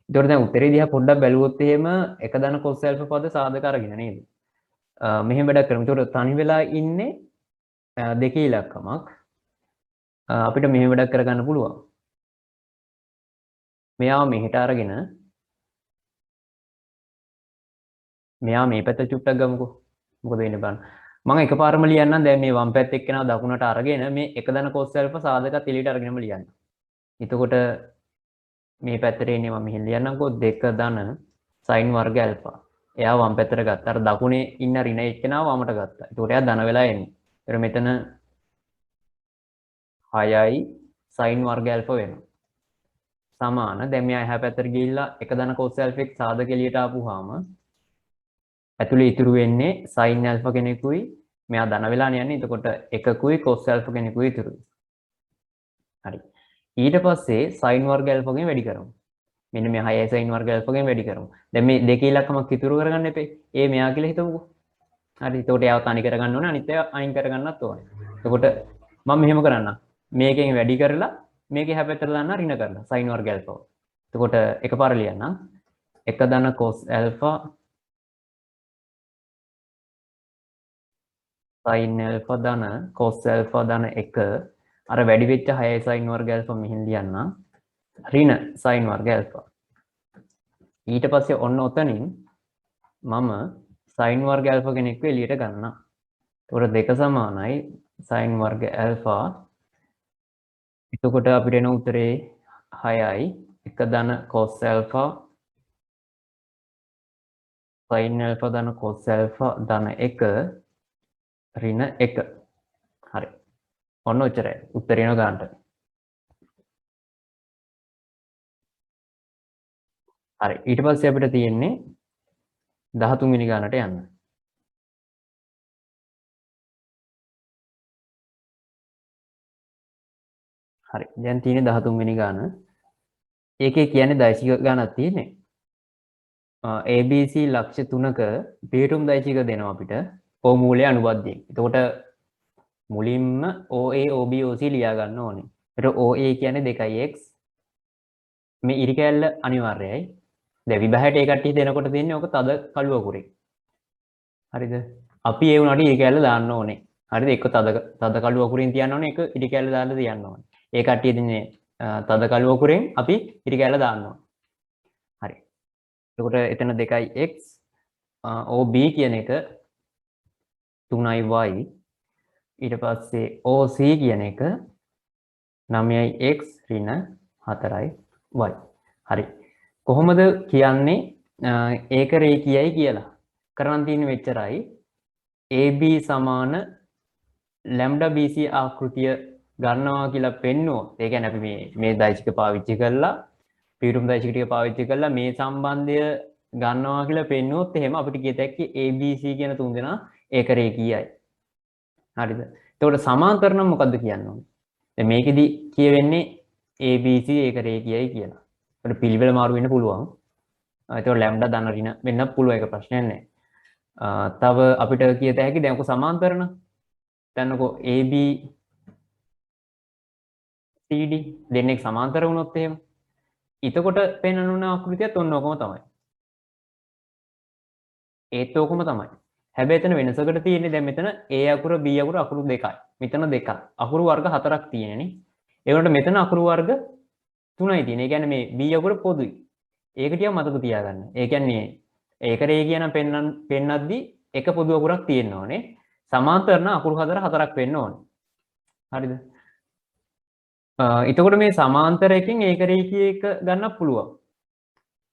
ඒතකොට දැන් උත්තරේ දිහා පොඩ්ඩක් බැලුවොත් එහෙම එක දන cos alpha පද සාධක අරගෙන නේද? මෙහෙම වැඩක් කරමු. ඒතකොට තනි වෙලා ඉන්නේ දෙකේ ඉලක්කමක්. අපිට මෙහෙම වැඩක් කරගන්න පුළුවන්. මෙයාව මෙහෙට අරගෙන මෙයා මේ පැත්ත චුට්ටක් ගමුකෝ. මොකද වෙන්නේ බලන්න. මම එකපාරම ලියන්නම්. දැන් මේ වම් පැත්ත එක්කෙනා දකුණට අරගෙන මේ එක දන cos alpha සාධකත් එළියට අරගෙනම ලියන්න. එතකොට මේ පැත්තට එන්නේ මම මෙහෙන් ලියන්නම්කෝ 2 ධන sin වර්ග ඇල්ෆා. එයා වම් පැත්තට ගත්තා. අර දකුණේ ඉන්න ඍණ එක්කෙනා වමට ගත්තා. ඒකට එයා ධන වෙලා එන්නේ. ඒතර මෙතන 6යි sin වර්ග ඇල්ෆා වෙනවා. සමාන. දැන් මෙයා එහා පැත්තට ගිහිල්ලා එක ධන cos alpha එක් සාධක එළියට ආපුවාම ඇතුලේ ඉතුරු වෙන්නේ sin alpha කෙනෙකුයි මෙයා ධන වෙලානේ යන්නේ. එතකොට එකකුයි cos alpha කෙනෙකුයි ඉතුරුයි. හරි. ඊට පස්සේ sin වර්ග ඇල්ෆා ගෙන් වැඩි කරමු. මෙන්න මේ 6යි sin වර්ග ඇල්ෆා ගෙන් වැඩි කරමු. දැන් මේ දෙකේ ඉලක්කමක් ඉතුරු කරගන්න එපේ. ඒ මෙයා කියලා හිතමුකෝ. හරි. එතකොට එයාව තනි කරගන්න ඕනේ. අනිත් ඒවා අයින් කරගන්නත් ඕනේ. එතකොට මම මෙහෙම කරන්නම්. මේකෙන් වැඩි කරලා මේකේ හැපැත්තට දාන්න ඍණ කරලා sin වර්ග ඇල්ෆා. එතකොට එකපාර ලියන්නම්. 1 ධන cos alpha sin alpha ධන cos alpha ධන 1 අර වැඩි වෙච්ච 6යි sin වර්ග ඇල්ෆා මෙහෙන් ලියන්නම්. ඍණ sin වර්ග ඇල්ෆා. ඊට පස්සේ ඔන්න ඔතනින් මම sin වර්ග ඇල්ෆා කෙනෙක්ව එළියට ගන්නවා. එතකොට දෙක සමානයි sin වර්ග ඇල්ෆා. එතකොට අපිට එන උත්තරේ 6යි 1 ධන cos alpha sin alpha ධන cos alpha ධන 1 ඍණ 1. හරි. ඔන්න ඔච්චරයි. උත්තරේ එන ගන්නට. හරි. ඊට පස්සේ අපිට තියෙන්නේ 13 වෙනි ගානට යන්න. හරි. දැන් තියෙන්නේ 13 වෙනි ගාන. ඒකේ කියන්නේ දෛශික ගානක් තියෙන්නේ. ABC ලක්ෂ 3ක පියටුම් දෛශික දෙනවා අපිට. O මූලයේ අනුබද්ධයෙන්. එතකොට මුලින්ම OA OB OC ලියා ගන්න ඕනේ. එතකොට OA කියන්නේ 2x. මේ ඉරි කැල්ල අනිවාර්යයි. දැන් විභාගයට ඒ කට්ටිය දෙනකොට තියෙන්නේ ඔක තද කළු අකුරේ. හරිද? අපි ඒ උනාට ඉරි කැල්ල දාන්න ඕනේ. හරිද? එක තද කළු අකුරින් තියන්න ඕනේ. එක ඉරි කැල්ල දාන්න තියන්න ඕනේ. ඒ කට්ටිය දෙන්නේ තද කළු අකුරෙන් අපි ඉරි කැල්ල දාන්න ඕනේ. හරි. එතකොට එතන 2x OB කියන එක 3y ඊට පස්සේ OC කියන එක 9x ඍණ 4y. හරි. කොහොමද කියන්නේ ඒක රේඛීයයි කියලා? කරන් තියෙන මෙච්චරයි. AB සමාන lambda BC ආකෘතිය ගන්නවා කියලා පෙන්නුවොත් ඒ කියන්නේ අපි මේ දෛශික පාවිච්චි කරලා පියුම් දෛශික ටික පාවිච්චි කරලා මේ සම්බන්ධය ගන්නවා කියලා පෙන්නුවොත් එහෙම අපිට කියත හැකි ABC කියන තුන් දෙනා ඒක රේඛීයයි. හරිද? එතකොට සමාන්තර නම් මොකද්ද කියන්නේ? දැන් මේකෙදි කියවෙන්නේ ABC ඒක රේඛීයයි කියලා. ඒකට පිළිවෙල මාරු වෙන්න පුළුවන්. ඒතකොට lambda ධන ඍණ වෙන්න පුළුවන් ඒක ප්‍රශ්නයක් නැහැ. තව අපිට කියත හැකි දැන් ඔක සමාන්තරන. දැන්කෝ AB CD දෙන්නෙක් සමාන්තර වුණොත් එහෙම. එතකොට පෙන්වන ආකෘතියත් ඔන්න ඔකම තමයි. ඒත් ඔකම තමයි. හැබැයි එතන වෙනසකට තියෙන්නේ දැන් මෙතන A අකුර B අකුර අකුරු දෙකයි. මෙතන දෙකක්. අකුරු වර්ග හතරක් තියෙනනේ. ඒ වුණාට මෙතන අකුරු වර්ග 3යි තියෙන්නේ. ඒ කියන්නේ මේ B අකුර පොදුයි. ඒක ටිකක් මතක තියාගන්න. ඒ කියන්නේ ඒක රේඛිය නම් පෙන්නද්දී එක පොදු අකුරක් තියෙන්න ඕනේ. සමාන්තර නම් අකුරු හතරක් වෙන්න ඕනේ. හරිද? එතකොට මේ සමාන්තර එකෙන් ඒක රේඛිය එක ගන්න පුළුවන්.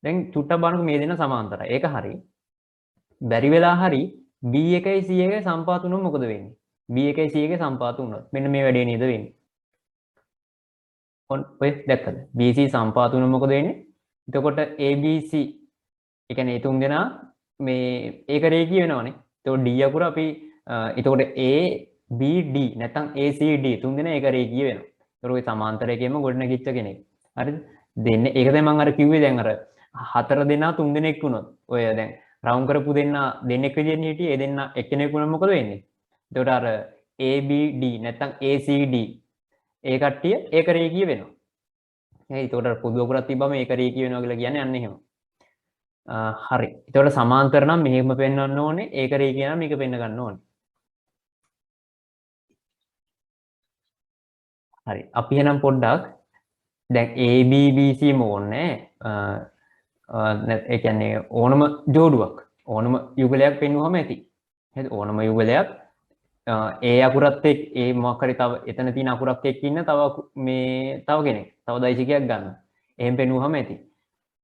දැන් චුට්ටක් බලන්නකො මේ දෙන සමාන්තරයි. ඒක හරි. බැරි වෙලා හරි B1යි C1යි සම්පාත වුණොත් මොකද වෙන්නේ? B1යි C1යි සම්පාත වුණොත් මෙන්න මේ වැඩේ නේද වෙන්නේ? ඔය දැක්කද? BC සම්පාත වුණොත් මොකද වෙන්නේ? එතකොට ABC ඒ කියන්නේ මේ තුන් දෙනා මේ ඒක රේඛීය වෙනවනේ. එතකොට D අකුර අපි එතකොට A BD නැත්නම් ACD තුන් දෙනා ඒක රේඛීය වෙනවා. ඒතර ඔය සමාන්තරයකෙම ගොඩනැගිච්ච කෙනෙක්. හරිද? දෙන්නේ ඒක තමයි මම අර කිව්වේ දැන් අර හතර දෙනා තුන් දෙනෙක් වුණොත් ඔය දැන් රවුම් කරපු දෙන්නා දෙන්නෙක් විදියට හිටියේ ඒ දෙන්නා එක්කෙනෙක් වුණොත් මොකද වෙන්නේ? එතකොට අර ABD නැත්නම් ACD ඒ කට්ටිය ඒක රේඛීය වෙනවා. එතකොට පොදු අකුරක් තිබ්බම ඒක රේඛීය වෙනවා කියලා කියන්නේ අන්න එහෙම. හරි. එතකොට සමාන්තර නම් මෙහෙම පෙන්වන්න ඕනේ. ඒක රේඛීය නම් මේක පෙන්න ගන්න ඕනේ. හරි. අපි එහෙනම් පොඩ්ඩක් දැන් ABBC ඕනේ. ඒ කියන්නේ ඕනම ජෝඩුවක් ඕනම යුගලයක් පෙන්වුවම ඇති. හරිද? ඕනම යුගලයක් ඒ අකුරත් එක්ක ඒ මොකක් හරි තව එතන තියෙන අකුරක් එක්ක ඉන්න තව මේ තව කෙනෙක් තව දෛශිකයක් ගන්න. එහෙම පෙන්වුවම ඇති.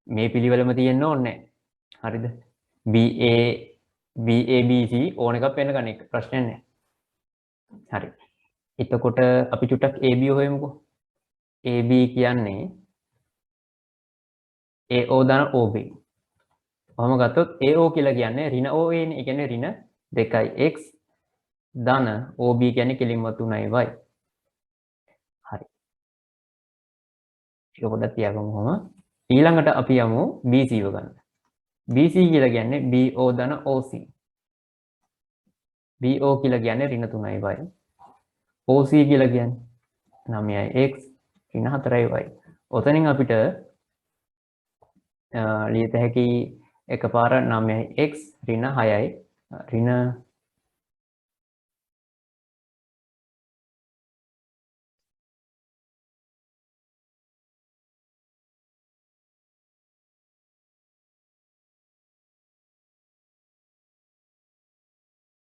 මේ පිළිවෙලම තියෙන්න ඕනේ. හරිද? BA BABC ඕන එකක් පෙන්න ගන්න එක ප්‍රශ්නයක් නැහැ. හරි. එතකොට අපි චුට්ටක් AB හොයමුකෝ. AB කියන්නේ AO ධන OB. ඔහොම ගත්තොත් AO කියලා කියන්නේ ඍණ OA නේ. ඒ කියන්නේ ඍණ 2x ධන OB කියන්නේ කෙලින්ම 3y. හරි. ඒක පොඩ්ඩක් තියාගමු කොහොම. ඊළඟට අපි යමු BC ව ගන්න. BC කියලා කියන්නේ BO ධන OC. BO කියලා කියන්නේ ඍණ 3y. OC කියලා කියන්නේ 9x ඍණ 4y. ඔතනින් අපිට ලියත හැකි එකපාර 9x ඍණ 6යි ඍණ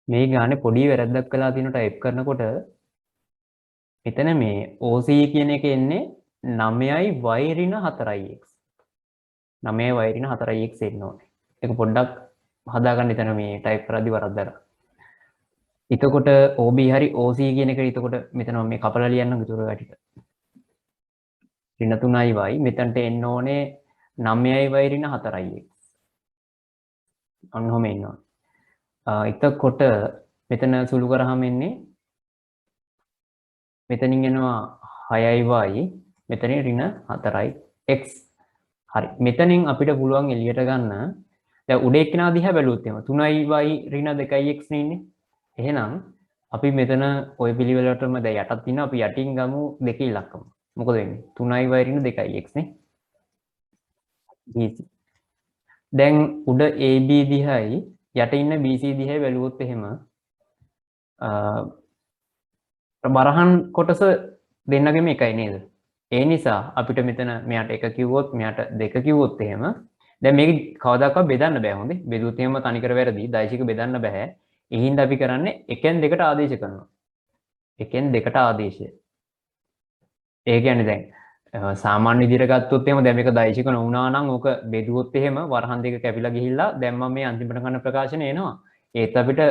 මේ ගානේ පොඩි වැරද්දක් කළා තියෙන ටයිප් කරනකොට මෙතන මේ OC කියන එක එන්නේ 9යි y ඍණ 4ix 9යි y ඍණ 4ix එන්න ඕනේ. ඒක පොඩ්ඩක් හදාගන්න එතන මේ ටයිප් කරද්දි වරද්දලා. එතකොට OB හරි OC කියන එක එතකොට මෙතන මේ කපලා ලියන්න ඉතුරු ටික. ඍණ 3යි y මෙතනට එන්න ඕනේ 9යි y ඍණ 4ix. අන්න ඔහොම එන්න ඕනේ. එතකොට මෙතන සුළු කරාම එන්නේ මෙතනින් එනවා 6y මෙතනින් ඍණ 4x. හරි. මෙතනින් අපිට පුළුවන් එළියට ගන්න දැන් උඩ එක්කෙනා දිහා බැලුවොත් එහෙම 3y ඍණ 2x නේ ඉන්නේ. එහෙනම් අපි මෙතන ওই පිළිවෙලටම දැන් යටත් තියෙනවා අපි යටින් ගමු දෙකේ ඉලක්කම. මොකද වෙන්නේ? 3y ඍණ 2x නේ. BC. දැන් උඩ AB දිහායි යට ඉන්න BC දිහායි බැලුවොත් එහෙම බරහන් කොටස දෙන්නගෙම එකයි නේද? ඒ නිසා අපිට මෙතන මෙයාට 1 කිව්වොත් මෙයාට 2 කිව්වොත් එහෙම දැන් මේක කවදාකවත් බෙදන්න බෑ හොඳේ. බෙදුවොත් එහෙම තනිකර වැරදි. දෛශික බෙදන්න බෑ. ඒ හින්දා අපි කරන්නේ 1න් 2ට ආදේශ කරනවා. 1න් 2ට ආදේශය. ඒ කියන්නේ දැන් සාමාන්‍ය විදිහට ගත්තොත් එහෙම දැන් මේක දෛශික නොවුනා නම් ඕක බෙදුවොත් එහෙම වරහන් දෙක කැපිලා ගිහිල්ලා දැන් මම මේ අන්තිමට කරන ප්‍රකාශනය එනවා. ඒත් අපිට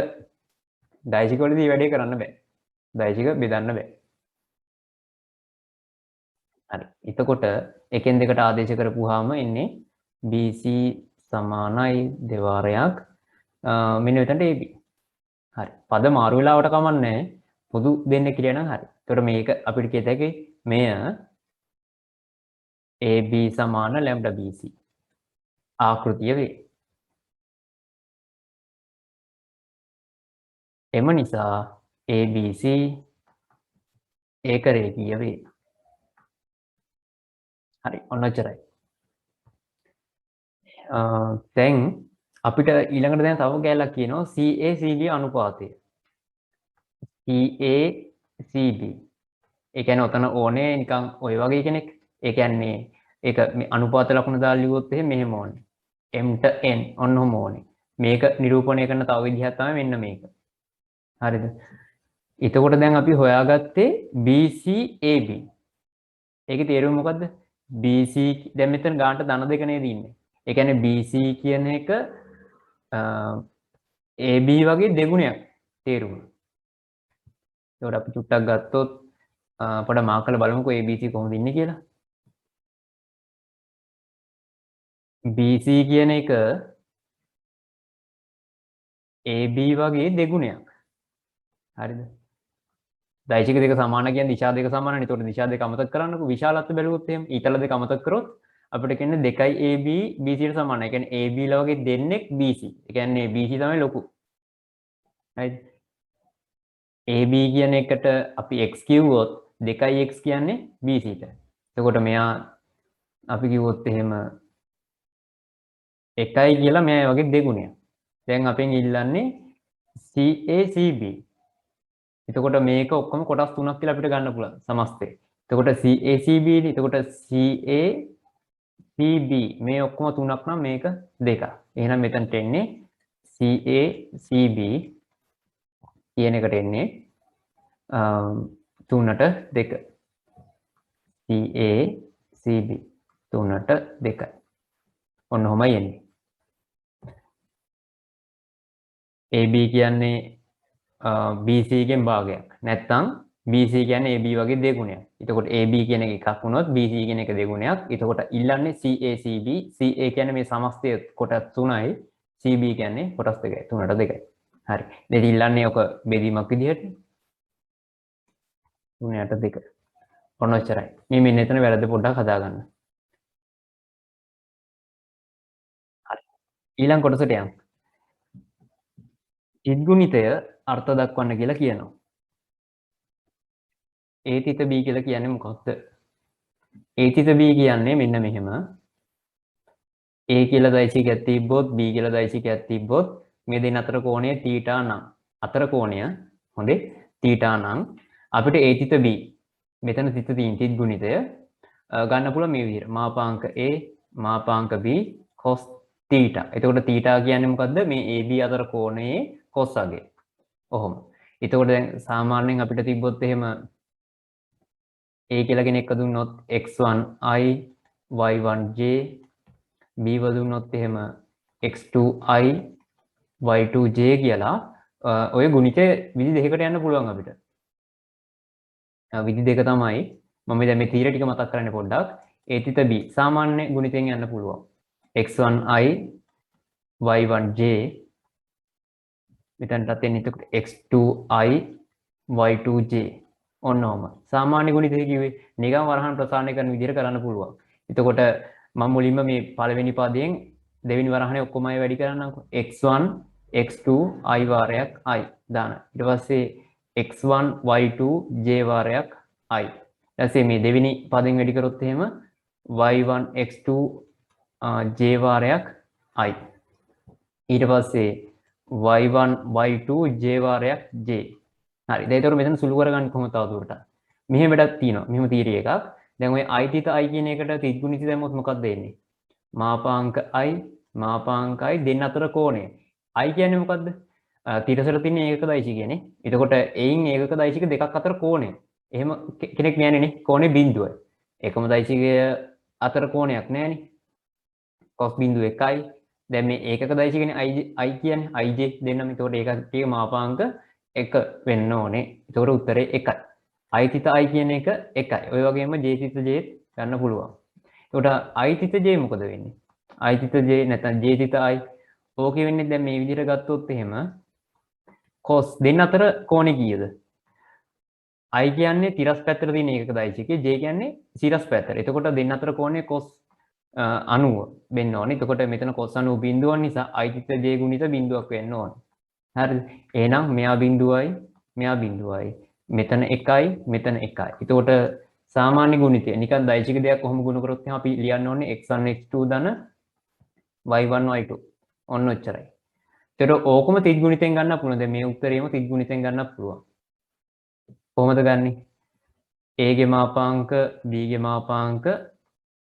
දෛශික වලදී වැඩේ කරන්න බෑ. දෛශික බෙදන්න බෑ. හරි. එතකොට 1න් 2ට ආදේශ කරපුවාම එන්නේ BC සමානයි දෙවාරයක් මෙන්න මෙතනට AB. හරි. පද මාරු වෙලාවට කමන්නේ පොදු දෙන්න කියලා නම් හරි. එතකොට මේක අපිට කියත හැකි මෙය AB සමාන lambda BC ආකෘතිය වේ. එම නිසා ABC ඒක රේඛීය වේ. හරි. ඔන්න ඔච්චරයි. දැන් අපිට ඊළඟට දැන් තව කැලක් කියනවා CACB අනුපාතය. CACB. ඒ කියන්නේ ඔතන ඕනේ නිකන් ওই වගේ කෙනෙක්. ඒ කියන්නේ ඒක මේ අනුපාත ලකුණ දාලා ලියුවොත් එහෙම මෙහෙම ඕනේ. m ට n ඔන්නෝම ඕනේ. මේක නිරූපණය කරන තව විදිහක් තමයි මෙන්න මේක. හරිද? එතකොට දැන් අපි හොයාගත්තේ BCAB. ඒකේ තේරුම මොකද්ද? BC දැන් මෙතන ගානට ධන දෙක නේද ඉන්නේ. ඒ කියන්නේ BC කියන එක AB වගේ දෙගුණයක් තේරුම. ඒකට අපි චුට්ටක් ගත්තොත් පොඩ මාක් කරලා බලමුකෝ ABC කොහොමද ඉන්නේ කියලා. BC කියන එක AB වගේ දෙගුණයක්. හරිද? දෛශික දෙක සමාන කියන්නේ දිශා දෙක සමානනේ. ඒතකොට දිශා දෙක අමතක කරන්නකෝ. විශාලත්ව බැලුවොත් එහෙම ඊතල දෙක අමතක කරොත් අපිට කියන්නේ 2යි AB BC ට සමානයි. ඒ කියන්නේ AB ලා වගේ දෙන්නෙක් BC. ඒ කියන්නේ BC තමයි ලොකු. right? AB කියන එකට අපි x කිව්වොත් 2x කියන්නේ BC ට. එතකොට මෙයා අපි කිව්වොත් එහෙම 1යි කියලා මෙයා වගේ දෙගුණයක්. දැන් අපෙන් ඉල්ලන්නේ CACB. එතකොට මේක ඔක්කොම කොටස් තුනක් කියලා අපිට ගන්න පුළුවන් සමස්තය. එතකොට CACB නේ. එතකොට CACB මේ ඔක්කොම තුනක් නම් මේක දෙකක්. එහෙනම් මෙතනට එන්නේ CACB කියන එකට එන්නේ 3ට 2. CACB 3ට 2යි. ඔන්න ඔහමයි එන්නේ. AB කියන්නේ BC ගෙන් භාගයක්. නැත්නම් BC කියන්නේ AB වගේ දෙගුණයක්. එතකොට AB කියන එක එකක් වුණොත් BC කියන එක දෙගුණයක්. එතකොට ඉල්ලන්නේ CACB. CA කියන්නේ මේ සමස්තය කොටස් 3යි. CB කියන්නේ කොටස් 2යි. 3ට 2යි. හරි. දැන් ඉල්ලන්නේ ඔක බෙදීමක් විදිහට. 3ට 2. ඔන්න ඔච්චරයි. මේ මෙන්න එතන වැරද්ද පොඩ්ඩක් හදාගන්න. හරි. ඊළඟ කොටසට යමු. චිත්ගුණිතය අර්ථ දක්වන්න කියලා කියනවා. A තිත B කියලා කියන්නේ මොකක්ද? A තිත B කියන්නේ මෙන්න මෙහෙම. A කියලා දෛශිකයක් තිබ්බොත් B කියලා දෛශිකයක් තිබ්බොත් මේ දෙන්න අතර කෝණය θ නම් අතර කෝණය හොඳේ θ නම් අපිට A තිත B මෙතන තිත තියෙන චිත්ගුණිතය ගන්න පුළුවන් මේ විදිහට. මාපාංක A මාපාංක B cos θ. එතකොට θ කියන්නේ මොකද්ද? මේ AB අතර කෝණයේ cos අගය. ඔහොම. එතකොට දැන් සාමාන්‍යයෙන් අපිට තිබ්බොත් එහෙම A කියලා කෙනෙක් දුන්නොත් x1i y1j B දුන්නොත් එහෙම x2i y2j කියලා ඔය ගුණිතේ විදි දෙකකට යන්න පුළුවන් අපිට. විදි දෙක තමයි මම දැන් මේ තීර ටික මතක් කරන්න පොඩ්ඩක්. A තිත B සාමාන්‍ය ගුණිතෙන් යන්න පුළුවන්. x1i y1j මෙතනටත් එන්නේ එතකොට x2i y2j ඔන්නෝම සාමාන්‍ය ගුණිතය කිව්වේ නිකම් වරහන් ප්‍රසාරණය කරන විදිහට කරන්න පුළුවන්. එතකොට මම මුලින්ම මේ පළවෙනි පදයෙන් දෙවෙනි වරහනේ ඔක්කොම අය වැඩි කරන්නම්කො. x1 x2 i වාරයක් i දාන. ඊට පස්සේ x1 y2 j වාරයක් i. ඊට මේ දෙවෙනි පදයෙන් වැඩි කරොත් එහෙම y1 x2 j වාරයක් i. ඊට පස්සේ y1 y2 j වාරයක් j. හරි. දැන් ඒතකොට මෙතන සුළු කරගන්න කොහොමද තවදුරටත්? මෙහෙම වැඩක් තියෙනවා. මෙහෙම තීරිය එකක්. දැන් ඔය i තිත i කියන එකට තිත්ගුණිත දැම්මොත් මොකක්ද එන්නේ? මාපාංක i මාපාංක i දෙන්න අතර කෝණය. i කියන්නේ මොකද්ද? තිරසල තියෙන ඒකක දෛශිකයනේ. එතකොට එයින් ඒකක දෛශික දෙකක් අතර කෝණය. එහෙම කෙනෙක් නෑනේ නේ. කෝණය බිඳුවයි. එකම දෛශිකය අතර කෝණයක් නෑනේ. cos බිඳුව 1යි. දැන් මේ ඒකක දෛශිකනේ i කියන්නේ ij දෙන්නම. එතකොට ඒකකයේ මාපාංක 1 වෙන්න ඕනේ. එතකොට උත්තරේ 1යි. i තිත i කියන එක 1යි. ඔය වගේම j තිත j ගන්න පුළුවන්. එතකොට i තිත j මොකද වෙන්නේ? i තිත j නැත්නම් j තිත i ඕකේ වෙන්නේ දැන් මේ විදිහට ගත්තොත් එහෙම cos දෙන්න අතර කෝණය කීයද? i කියන්නේ තිරස් පැත්තට තියෙන ඒකක දෛශිකය, j කියන්නේ සිරස් පැත්තට. එතකොට දෙන්න අතර කෝණය cos 90 වෙන්න ඕනේ. එතකොට මෙතන cos 90 බිඳුවක් නිසා i තිත j ගුණිත බිඳුවක් වෙන්න ඕනේ. හරිද? එහෙනම් මෙයා බිඳුවයි මෙයා බිඳුවයි. මෙතන 1යි මෙතන 1යි. එතකොට සාමාන්‍ය ගුණිතය නිකන් දෛශික දෙයක් කොහොම ගුණ කරොත් එහෙනම් අපි ලියන්න ඕනේ x1 x2 ධන y1 y2. ඔන්න ඔච්චරයි. එතකොට ඕකම තිත් ගුණිතෙන් ගන්න පුළුවන්. දැන් මේ උත්තරේම තිත් ගුණිතෙන් ගන්න පුළුවන්. කොහොමද ගන්නෙ? a ගේ මාපාංක b ගේ මාපාංක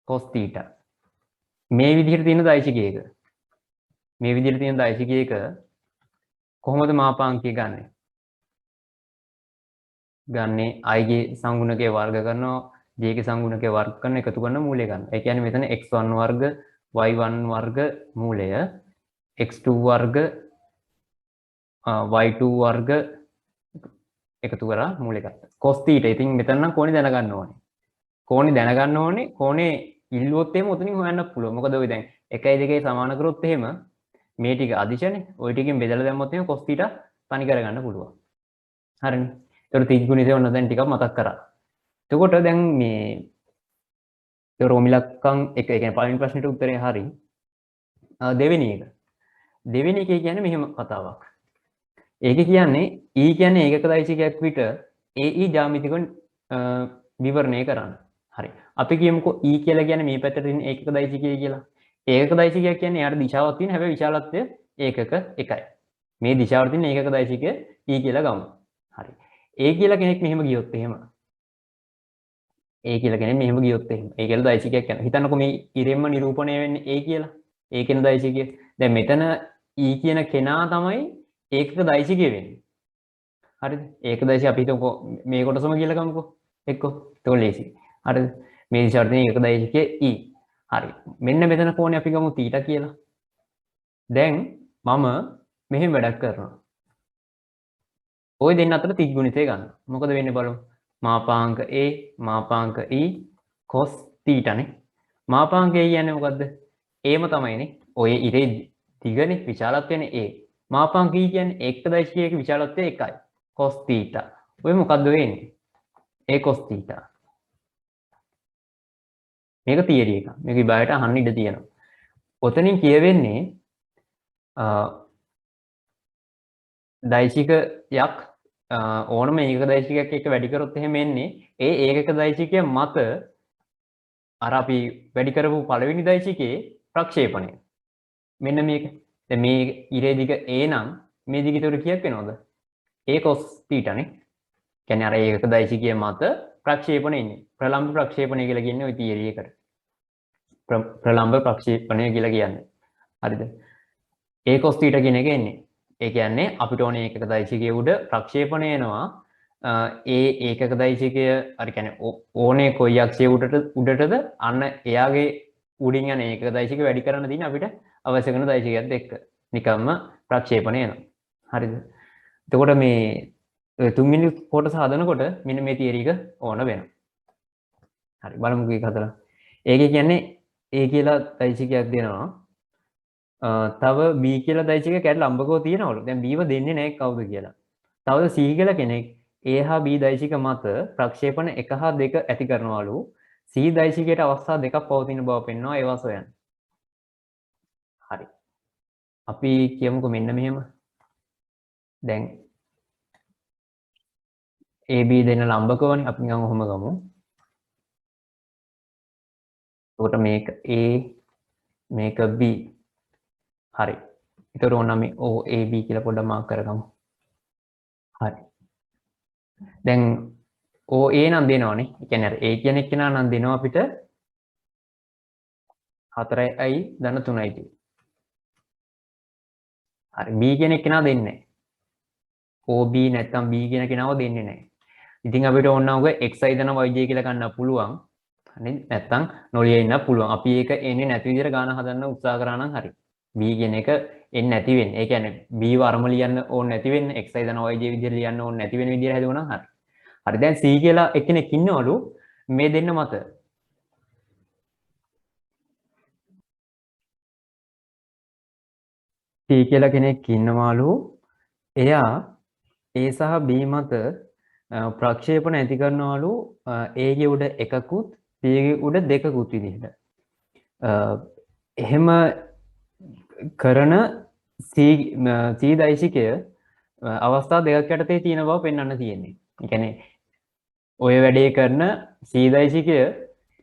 cos θ. මේ විදිහට තියෙන දෛශිකයක. මේ විදිහට තියෙන දෛශිකයක කොහොමද මාපාංකය ගන්නෙ? ගන්නේ i ගේ සංගුණකයේ වර්ග කරනවා j ගේ සංගුණකයේ වර්ග කරන එකතු කරන මූලය ගන්න. ඒ කියන්නේ මෙතන x1 වර්ග y1 වර්ග මූලය x2 වර්ග y2 වර්ග එකතු කරලා මූලය ගත්තා. cos θ. ඉතින් මෙතන නම් කෝණේ දැනගන්න ඕනේ. කෝණේ දැනගන්න ඕනේ. කෝණේ ඉල්ලුවොත් එහෙම උතනින් හොයන්න පුළුවන්. මොකද ඔය දැන් 1යි 2යි සමාන කරොත් එහෙම මේ ටික අදිශනේ. ওই ටිකෙන් බෙදලා දැම්මොත් එහෙම cos θ තනි කරගන්න පුළුවන්. හරිනේ. ඒතර තීජ්ගුණිතය ඔන්න දැන් ටිකක් මතක් කරා. එතකොට දැන් මේ රෝමිලක්කම් එක ඒ කියන්නේ පළවෙනි ප්‍රශ්නෙට උත්තරේ හරි. දෙවෙනි එක. දෙවෙනි එකේ කියන්නේ මෙහෙම කතාවක්. ඒකේ කියන්නේ E කියන්නේ ඒකක දෛශිකයක් විට AE ජ්‍යාමිතික විවරණය කරන්න. හරි. අපි කියමුකෝ E කියලා කියන්නේ මේ පැත්තට තියෙන ඒකක දෛශිකය කියලා. ඒකක දෛශිකයක් කියන්නේ යාට දිශාවක් තියෙන හැබැයි විශාලත්වය ඒකක එකයි. මේ දිශාවට තියෙන ඒකක දෛශිකය E කියලා ගමු. හරි. A කියලා කෙනෙක් මෙහෙම ගියොත් එහෙම. A කියලා කෙනෙක් මෙහෙම ගියොත් එහෙම. A කියලා දෛශිකයක් යනවා. හිතන්නකෝ මේ ඉරෙන්ම නිරූපණය වෙන්නේ A කියලා. A කියන දෛශිකය. දැන් මෙතන E කියන කෙනා තමයි ඒකක දෛශිකය වෙන්නේ. හරිද? ඒක දෛශිකය අපි හිතමුකෝ මේ කොටසම කියලා ගමුකෝ. එක්කෝ. ඒක ලේසි. හරිද? මේ දිශාවට තියෙන ඒකක දෛශිකය E. හරි. මෙන්න මෙතන කෝණේ අපි ගමු θ කියලා. දැන් මම මෙහෙම වැඩක් කරනවා. ওই දෙන්න අතර තිග්ගුණිතය ගන්න. මොකද වෙන්නේ බලමු. මාපාංක A මාපාංක E cos θ නේ. මාපාංක A කියන්නේ මොකද්ද? Aම තමයිනේ. ඔය ඉරේ දිගනේ විශාලත්වයනේ A. මාපාංක E කියන්නේ ඒකක දෛශිකයක විශාලත්වය 1යි. cos θ. ඔය මොකද්ද වෙන්නේ? A cos θ. මේක තියරි එකක්. මේක විභාගයට අහන්න ඉඩ තියෙනවා. ඔතනින් කියවෙන්නේ දෛශිකයක් ඕනම ඒකක දෛශිකයක් එක්ක වැඩි කරොත් එහෙම එන්නේ ඒ ඒකක දෛශිකය මත අර අපි වැඩි කරපු පළවෙනි දෛශිකයේ ප්‍රක්ෂේපණය. මෙන්න මේක. දැන් මේ ඉරේ දිග A නම් මේ දිග ඊට කීයක් වෙනවද? A cos θ නේ. කියන්නේ අර ඒකක දෛශිකය මත ප්‍රක්ෂේපණය ඉන්නේ. ප්‍රලම්බ ප්‍රක්ෂේපණය කියලා කියන්නේ ওই තියරි එකට. ප්‍රලම්බ ප්‍රක්ෂේපණය කියලා කියන්නේ. හරිද? A cos θ කියන එක එන්නේ. ඒ කියන්නේ අපිට ඕනේ ඒකක දෛශිකයේ උඩ ප්‍රක්ෂේපණය එනවා. ඒ ඒකක දෛශිකය අර කියන්නේ ඕනේ කොයි අක්ෂයේ උඩටද අන්න එයාගේ උඩින් යන ඒකක දෛශික වැඩි කරන්න තියෙන අපිට අවශ්‍ය කරන දෛශිකයත් එක්ක නිකම්ම ප්‍රක්ෂේපණය එනවා. හරිද? එතකොට මේ තුන්වෙනි කොටස හදනකොට මෙන්න මේ තියරි එක ඕන වෙනවා. හරි බලමුකෝ ඒක හදලා. ඒකේ කියන්නේ A කියලා දෛශිකයක් දෙනවා. තව B කියලා දෛශිකයක් ඇට ලම්බකව තියෙනවලු. දැන් Bව දෙන්නේ නැහැ කවුද කියලා. තවද C කියලා කෙනෙක් A හා B දෛශික මත ප්‍රක්ෂේපණ 1 හා 2 ඇති කරනවලු. C දෛශිකයට අවස්ථා දෙකක් පවතින බව පෙන්වනවා ඒවා සොයන්න. හරි. අපි කියමුකෝ මෙන්න මෙහෙම. දැන් AB දෙන්න ලම්බකවනේ අපි නිකන් ඔහොම ගමු. එතකොට මේක A මේක B. හරි. ඒතර ඕන මේ OAB කියලා පොඩ්ඩක් මාක් කරගමු. හරි. දැන් OA නම් දෙනවනේ. ඒ කියන්නේ අර A කියන එක්කෙනා නම් දෙනවා අපිට 4i ධන 3i කියලා. හරි. B කියන එක්කෙනා දෙන්නේ නැහැ. OB නැත්නම් B කියන කෙනාව දෙන්නේ නැහැ. ඉතින් අපිට ඕන නම් ඔය xi ධන yj කියලා ගන්න පුළුවන්. හරි. නැත්නම් නොලිය ඉන්න පුළුවන්. අපි ඒක එන්නේ නැති විදිහට ගාන හදන්න උත්සාහ කරා නම් හරි. B කියන එක එන්නේ නැති වෙන්නේ. ඒ කියන්නේ B වර්ම ලියන්න ඕනේ නැති වෙන්නේ. xi ධන yj විදිහට ලියන්න ඕනේ නැති වෙන විදිහට හැදුවා නම් හරි. හරි දැන් C කියලා එක්කෙනෙක් ඉන්නවලු මේ දෙන්න මත. C කියලා කෙනෙක් ඉන්නවලු එයා A සහ B මත ප්‍රක්ෂේපණ ඇති කරනවලු A ගේ උඩ එකකුත් B ගේ උඩ දෙකකුත් විදිහට. එහෙම කරන C දෛශිකය අවස්ථා දෙකක් යටතේ තියෙන බව පෙන්වන්න තියෙන්නේ. ඒ කියන්නේ ඔය වැඩේ කරන C දෛශිකය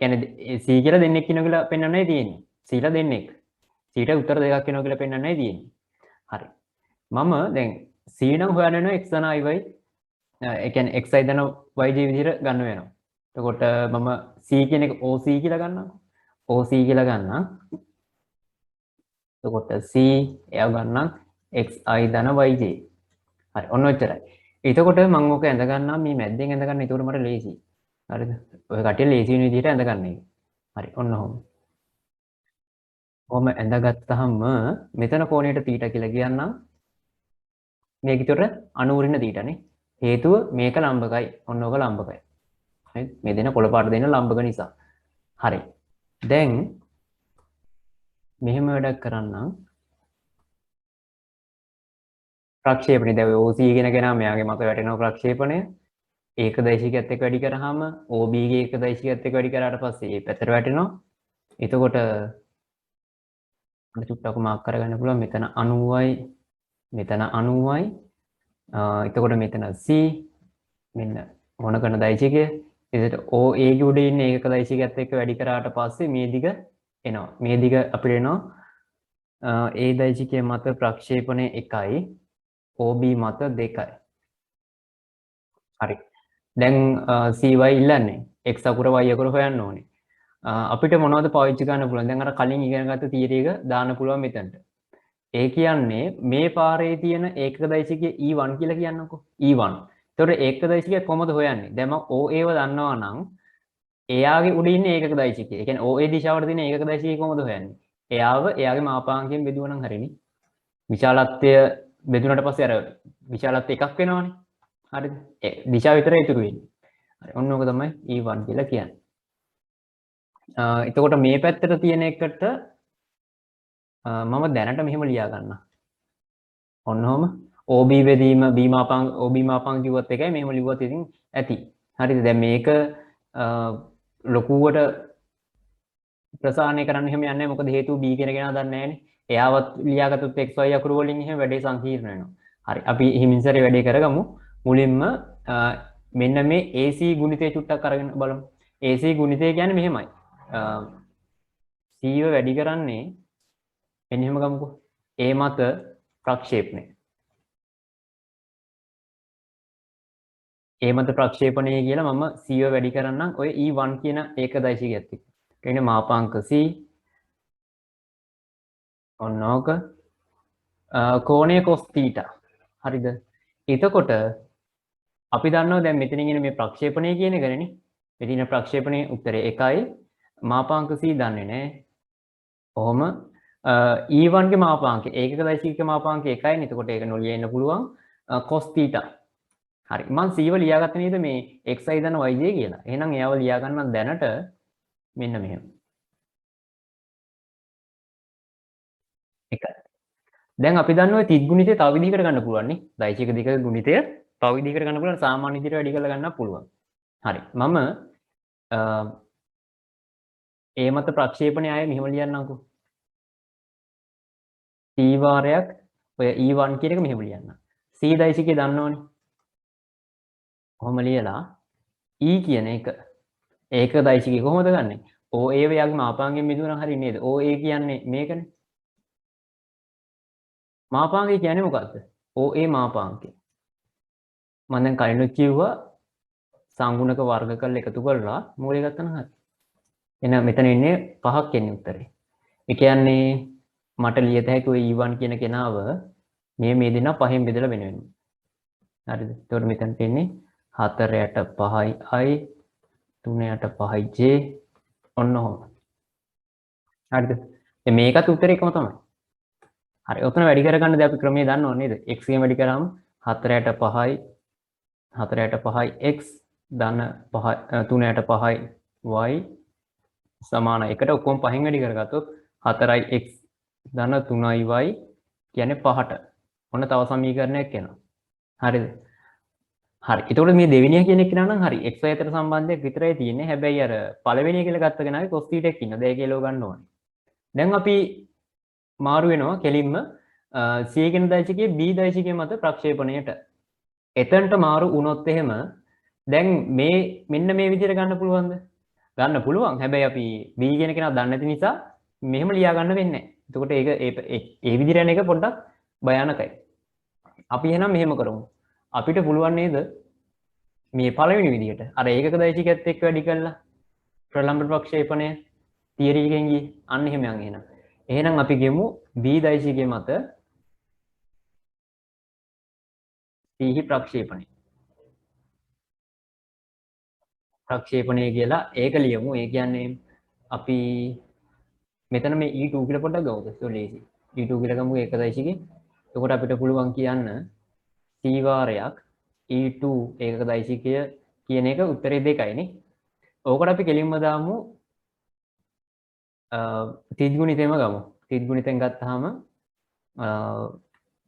කියන්නේ C කියලා දෙන්නෙක් ඉන්නවා කියලා පෙන්වන්නයි තියෙන්නේ. C ලා දෙන්නෙක්. C ට උත්තර දෙකක් එනවා කියලා පෙන්වන්නයි තියෙන්නේ. හරි. මම දැන් C නම් හොයන්න වෙනවා x ධන y ඒ කියන්නේ xi ධන yj විදිහට ගන්න වෙනවා. එතකොට මම C කියන එක OC කියලා ගන්නවා. OC කියලා ගන්නම්. එතකොට C එයා ගන්නම් xi ධන yj. හරි ඔන්න ඔච්චරයි. එතකොට මම ඕක ඇඳ ගන්නවා මේ මැද්දෙන් ඇඳ ගන්න. එතකොට මට ලේසි. හරිද? ඔය කටිය ලේසි වෙන විදිහට ඇඳ ගන්න එක. හරි ඔන්න ඔහොම. ඔහොම ඇඳගත්තාම මෙතන කෝණයට θීටා කියලා කියන්නම්. මේක විතර අනුවරින්න θීටානේ. හේතුව මේක ලම්බකයි. ඔන්න ඔක ලම්බකයි. හරි? මේ දෙන කොළ පාට දෙන ලම්බක නිසා. හරි. දැන් මෙහෙම වැඩක් කරන්නම්. ප්‍රක්ෂේපණය දැන් ඔය OC කියන කෙනා මෙයාගේ මත වැටෙනවා ප්‍රක්ෂේපණය. ඒක දෛශිකයත් එක්ක වැඩි කරාම OB ගේ ඒක දෛශිකයත් එක්ක වැඩි කරාට පස්සේ මේ පැත්තට වැටෙනවා. එතකොට අපිට චුට්ටක් මාක් කරගන්න පුළුවන් මෙතන 90යි මෙතන 90යි. එතකොට මෙතන C මෙන්න මොන කරන දෛශිකය. එතකොට OA ගේ උඩ ඉන්න ඒකක දෛශිකයත් එක්ක වැඩි කරාට පස්සේ මේ දිග එනවා. මේ දිග අපිට එනවා A දෛශිකය මත ප්‍රක්ෂේපණය 1යි OB මත 2යි. හරි. දැන් CY ඉල්ලන්නේ x අකුර y අකුර හොයන්න ඕනේ. අපිට මොනවද පාවිච්චි කරන්න පුළුවන්? දැන් අර කලින් ඉගෙන ගත්ත තියරි එක දාන්න පුළුවන් මෙතනට. ඒ කියන්නේ මේ පාරේ තියෙන ඒකක දෛශිකය E1 කියලා කියන්නකෝ. E1. එතකොට ඒකක දෛශිකය කොහොමද හොයන්නේ? දැන් මම OA ව දන්නවා නම් එයාගේ උඩ ඉන්නේ ඒකක දෛශිකය. ඒ කියන්නේ OA දිශාවට තියෙන ඒකක දෛශිකය කොහොමද හොයන්නේ? එයාව එයාගේ මාපාංකයෙන් බෙදුවා නම් හරිනේ. විශාලත්වය බෙදුනට පස්සේ අර විශාලත්වය එකක් වෙනවනේ. හරිද? දිශාව විතරයි ඉතුරු වෙන්නේ. හරි. ඔන්න ඕක තමයි E1 කියලා කියන්නේ. එතකොට මේ පැත්තට තියෙන එකට මම දැනට මෙහෙම ලියා ගන්නම්. ඔන්න ඔහම OB බෙදීම B මාපාංක OB මාපාංක කිව්වත් එකයි මෙහෙම ලිව්වත් ඉතින් ඇති. හරිද? දැන් මේක ලොකුවට ප්‍රසාරණය කරන්න එහෙම යන්නේ නැහැ. මොකද හේතුව B කියන කෙනා දන්නේ නැහැනේ. එයාවත් ලියාගත්තොත් XY අකුරු වලින් එහෙම වැඩේ සංකීර්ණ වෙනවා. හරි. අපි හිමින්සරේ වැඩේ කරගමු. මුලින්ම මෙන්න මේ AC ගුණිතය චුට්ටක් අරගෙන බලමු. AC ගුණිතය කියන්නේ මෙහෙමයි. C වැඩි කරන්නේ මෙන්න එහෙම ගමුකෝ. A මත ප්‍රක්ෂේපණය. A මත ප්‍රක්ෂේපණය කියලා මම C වැඩි කරන්නම් ඔය E1 කියන ඒක දෛශිකයත් එක්ක. කියන්නේ මාපාංක C ඔන්නෝක කෝණය cos θ. හරිද? එතකොට අපි දන්නවා දැන් මෙතනින් එන මේ ප්‍රක්ෂේපණය කියන එකනේ. මෙතන ප්‍රක්ෂේපණයේ උත්තරේ 1යි. මාපාංක C දන්නේ නැහැ. ඔහොම E1 ගේ මාපාංකය ඒකක දෛශික මාපාංකය 1යි. එතකොට ඒක නොලියෙන්න පුළුවන් cos θ. හරි. මම C ව ලියාගත්තේ නේද මේ xi දන්න yj කියලා. එහෙනම් එයාව ලියා ගන්න දැනට මෙන්න මෙහෙම. එකයි. දැන් අපි දන්නවා තිත් ගුණිතය තව විදිහකට ගන්න පුළුවන් නේ. දෛශික දෙක ගුණිතය තව විදිහකට ගන්න පුළුවන්. සාමාන්‍ය විදිහට වැඩි කරලා ගන්නත් පුළුවන්. හරි. මම A මත ප්‍රක්ෂේපණය ආයේ මෙහෙම ලියන්නම්කෝ. C වාරයක් ඔය E1 කියන එක මෙහෙම ලියන්න. C දෛශිකය දන්නවනේ. කොහොම ලියලා E කියන එක ඒක දෛශිකය කොහොමද ගන්නෙ? OA වයාගේ මාපාංගයෙන් මිදුණා හරිය නේද? OA කියන්නේ මේකනේ. මාපාංගය කියන්නේ මොකද්ද? OA මාපාංකය. මම දැන් කලින් කිව්වා සංගුණක වර්ග කරලා එකතු කරලා මූලය ගත්තා නම් හරි. එහෙනම් මෙතන ඉන්නේ 5ක් එන්නේ උත්තරේ. ඒ කියන්නේ මට ලියත හැකි ඔය E1 කියන කෙනාව මේ දෙනා 5න් බෙදලා වෙන වෙනවා. හරිද? එතකොට මෙතනට එන්නේ 4යට 5යි I 3යට 5යි J ඔන්න ඔහොම. හරිද? මේකත් උත්තරේ එකම තමයි. හරි. ඔතන වැඩි කරගන්න දැන් අපි ක්‍රමයේ දන්නව නේද? x ගෙන් වැඩි කරාම 4යට 5යි x ධන 5 3යට 5යි y සමාන 1ට ඔක්කොම 5න් වැඩි කරගත්තොත් 4යි x ධන 3යි y කියන්නේ 5ට. ඔන්න තව සමීකරණයක් එනවා. හරිද? හරි. එතකොට මේ දෙවෙනිය කියන එක නම් හරි x y අතර සම්බන්ධයක් විතරයි තියෙන්නේ. හැබැයි අර පළවෙනිය කියලා ගත්ත කෙනාගේ cos θ එකක් ඉන්නවා. ඒක එලව ගන්න ඕනේ. දැන් අපි මාරු වෙනවා කෙලින්ම C කියන දෛශිකයේ B දෛශිකයේ මත ප්‍රක්ෂේපණයට. එතනට මාරු වුණොත් එහෙම දැන් මේ මෙන්න මේ විදිහට ගන්න පුළුවන්ද? ගන්න පුළුවන්. හැබැයි අපි B කියන කෙනා දන්නේ නැති නිසා මෙහෙම ලියා ගන්න වෙන්නේ නැහැ. එතකොට ඒක ඒ විදිහට යන එක පොඩ්ඩක් භයානකයි. අපි එහෙනම් මෙහෙම කරමු. අපිට පුළුවන් නේද මේ පළවෙනි විදිහට අර ඒකක දෛශිකයත් එක්ක වැඩි කරලා ප්‍රලම්බ ප්‍රක්ෂේපණය තියරි එකෙන් ගියේ. අන්න එහෙම යන් එහෙනම්. එහෙනම් අපි ගෙමු B දෛශිකයේ මත C ප්‍රක්ෂේපණය. ප්‍රක්ෂේපණය කියලා ඒක ලියමු. ඒ කියන්නේ අපි මෙතන මේ E2 කියලා පොඩ්ඩක් ගමුද? ඒක ලේසි. E2 කියලා ගමු ඒක දෛශිකේ. එතකොට අපිට පුළුවන් කියන්න C වාරයක් E2 ඒකක දෛශිකය කියන එක උත්තරේ 2යි නේ. ඕකට අපි කෙලින්ම දාමු තිත් ගුණිතෙම ගමු. තිත් ගුණිතෙන් ගත්තාම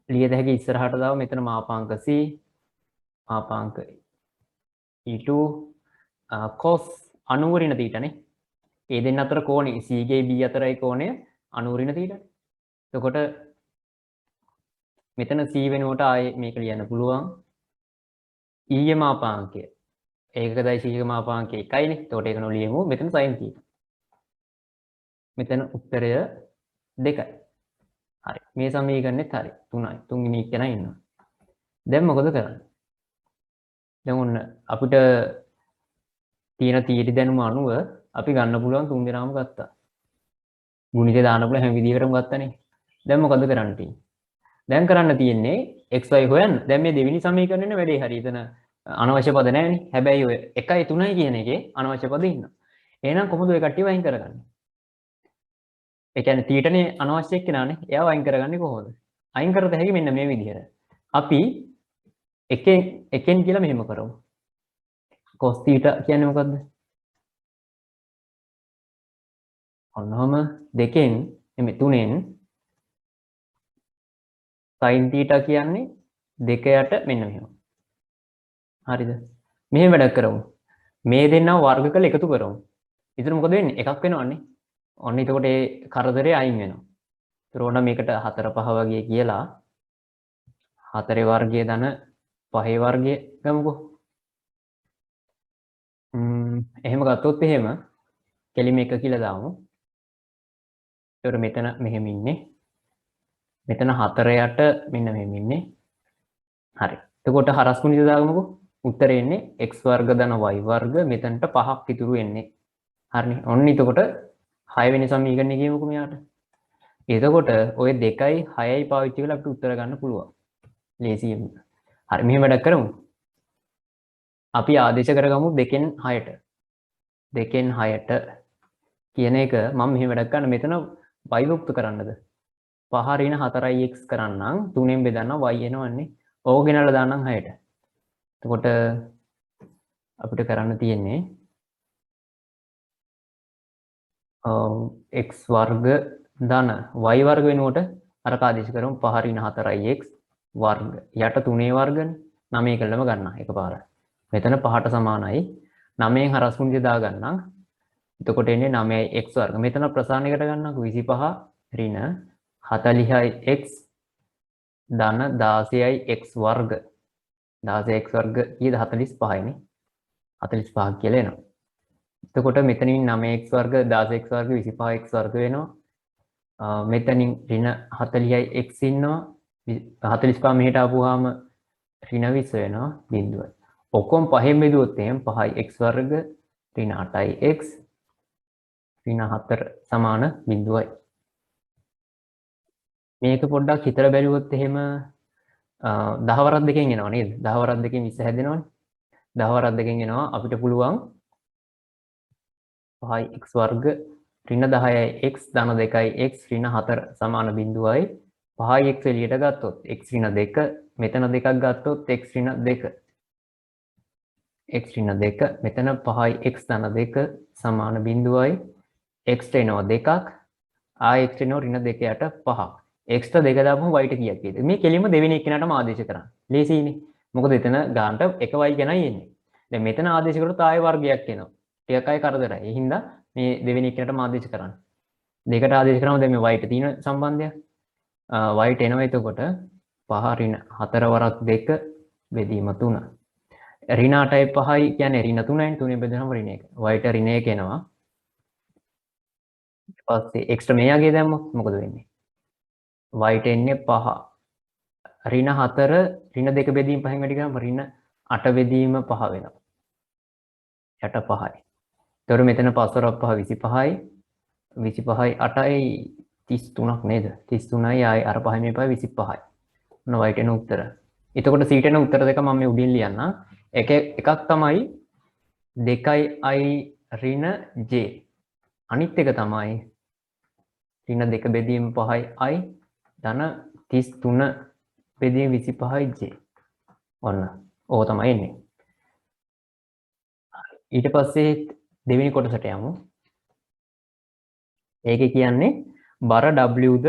ලියද හැකි ඉස්සරහට දාව මෙතන මාපාංක C මාපාංක e2 cos 90 ඍණ තීටානේ. ඒ දෙන්න අතර කෝණය c ගේ b අතරයි කෝණය 90 ඍණ තීටා. එතකොට මෙතන c වෙනුවට ආයේ මේක ලියන්න පුළුවන් e මාපාංකය. ඒකකදයි c ක මාපාංකය 1යිනේ. එතකොට ඒක නොලියමු. මෙතන sin θ. මෙතන උත්තරය 2යි. හරි. මේ සමීකරණෙත් හරි. 3යි. තුන්වෙනි එක නයි ඉන්නවා. දැන් මොකද කරන්නේ? දැන් ඔන්න අපිට තියෙන තීටි දැනුම අනුව අපි ගන්න පුළුවන් තුන් දෙනාම ගත්තා. ගුණිතේ දාන්න පුළුවන් හැම විදිහකටම ගත්තානේ. දැන් මොකද කරන්න තියෙන්නේ? දැන් කරන්න තියෙන්නේ xy හොයන්න. දැන් මේ දෙවෙනි සමීකරණේ වැඩේ හරි. එතන අනවශ්‍ය පද නැහැනේ. හැබැයි ඔය 1යි 3යි කියන එකේ අනවශ්‍ය පද ඉන්නවා. එහෙනම් කොහොමද ඔය කට්ටිය වයින් කරගන්නේ? ඒ කියන්නේ තීටනේ අනවශ්‍ය එක්කෙනානේ. එයාව වයින් කරගන්නේ කොහොමද? අයින් කරත හැකි මෙන්න මේ විදිහට. අපි එකෙන් කියලා මෙහෙම කරමු. cos θ කියන්නේ මොකද්ද? ඔන්නෝම දෙකෙන් එමෙ තුනෙන් sin θ කියන්නේ දෙක යට මෙන්න මෙහෙම. හරිද? මෙහෙම වැඩක් කරමු. මේ දෙන්නව වර්ග කරලා එකතු කරමු. ඊටර මොකද වෙන්නේ? එකක් වෙනවන්නේ. ඔන්න එතකොට ඒ කරදරේ අයින් වෙනවා. ඒතර ඕන මේකට 4 5 වගේ කියලා 4 වර්ගය ධන 5 වර්ගය ගමුකෝ. එහෙම ගත්තොත් එහෙම කෙලිම 1 කියලා දාමු. ඒතර මෙතන මෙහෙම ඉන්නේ. මෙතන 4 යට මෙන්න මෙහෙම ඉන්නේ. හරි. එතකොට හරස් ගුණිත දාගමුකෝ. උත්තරේ එන්නේ x වර්ග ධන y වර්ග මෙතනට 5ක් ඉතුරු වෙන්නේ. හරිනේ. ඔන්න එතකොට 6 වෙනි සමීකරණය කියමුකෝ මෙයාට. එතකොට ඔය 2යි 6යි පාවිච්චි කරලා අපිට උත්තර ගන්න පුළුවන්. ලේසියෙන්. හරි මෙහෙම වැඩක් කරමු. අපි ආදේශ කරගමු 2න් 6ට. 2න් 6ට කියන එක මම මෙහෙම වැඩක් ගන්න මෙතන y විභක්ත කරන්නද? 5 ඍණ 4x කරන්නම් 3ෙන් බෙදන්න y එනවන්නේ. ඕක ගෙනල්ලා දාන්නම් 6ට. එතකොට අපිට කරන්න තියෙන්නේ x වර්ග ධන y වර්ග වෙනුවට අර ආදේශ කරමු 5 ඍණ 4x වර්ග යට 3 වර්ගනේ 9 කළම ගන්න එකපාරයි. මෙතන 5ට සමානයි 9න් හරස් ගුණිතය දා ගන්නම්. එතකොට එන්නේ 9x වර්ග. මෙතන ප්‍රසාරණයකට ගන්නකො 25 ඍණ 40x ධන 16x වර්ග 16x වර්ග ඊට 45යිනේ 45 කියලා එනවා. එතකොට මෙතනින් 9x වර්ග 16x වර්ග 25x වර්ග වෙනවා. මෙතනින් ඍණ 40x ඉන්නවා 45 මෙහෙට ආපුවාම ඍණ 20 වෙනවා බිඳුවයි. ඔක්කොම පහෙන් බෙදුවොත් එහෙනම් 5x වර්ග ඍණ 8x ඍණ 4 සමාන බිඳුවයි. මේක පොඩ්ඩක් හිතලා බැලුවොත් එහෙම 10 වරක් දෙකෙන් එනවා නේද? 10 වරක් දෙකෙන් 20 හැදෙනවනේ. 10 වරක් දෙකෙන් එනවා අපිට පුළුවන් 5x වර්ග ඍණ 10x ධන 2x ඍණ 4 සමාන බිඳුවයි 5x එළියට ගත්තොත් x ඍණ 2 මෙතන දෙකක් ගත්තොත් x ඍණ 2 x ඍණ 2 මෙතන 5x ධන 2 සමාන බිඳුවයි x එනවා 2ක් ආ x එනවා ඍණ 2 යට 5ක් x ට 2 දාපුවම y ට කීයක් කියද මේ කෙලින්ම දෙවෙනි එක්කෙනාටම ආදේශ කරන්න ලේසියිනේ මොකද එතන ගානට 1y ගැනයි එන්නේ දැන් මෙතන ආදේශ කරොත් ආයෙ වර්ගයක් එනවා ටිකක් අය කරදරයි ඒ හින්දා මේ දෙවෙනි එක්කෙනාටම ආදේශ කරන්න දෙකට ආදේශ කරාම දැන් මේ y ට තියෙන සම්බන්ධය y ට එනවා එතකොට 5 ඍණ 4 වරක් 2 බෙදීම 3 ඍණ 8යි 5යි කියන්නේ ඍණ 3යි 3 බෙදුනම ඍණ 1 y ට ඍණ 1 එනවා ඊට පස්සේ x ට මෙයාගේ දැම්මොත් මොකද වෙන්නේ y ට එන්නේ 5 ඍණ 4 ඍණ 2 බෙදීම 5න් වැඩි කරාම ඍණ 8 බෙදීම 5 වෙනවා යට 5යි එතකොට මෙතන 5 වරක් 5 25යි 25යි 8යි 33ක් නේද 33යි ආයි අර 5 මේ 5 25යි ඔන්න y ට එන උත්තර එතකොට c ට එන උත්තර දෙක මම මේ උඩින් ලියන්නම් එකක් තමයි 2i ඍණ j අනිත් එක තමයි ඍණ 2 බෙදීම 5යි i ධන 33 බෙදීම 25යි j ඔන්න ඕක තමයි එන්නේ ඊට පස්සේ දෙවෙනි කොටසට යමු ඒකේ කියන්නේ බර w ද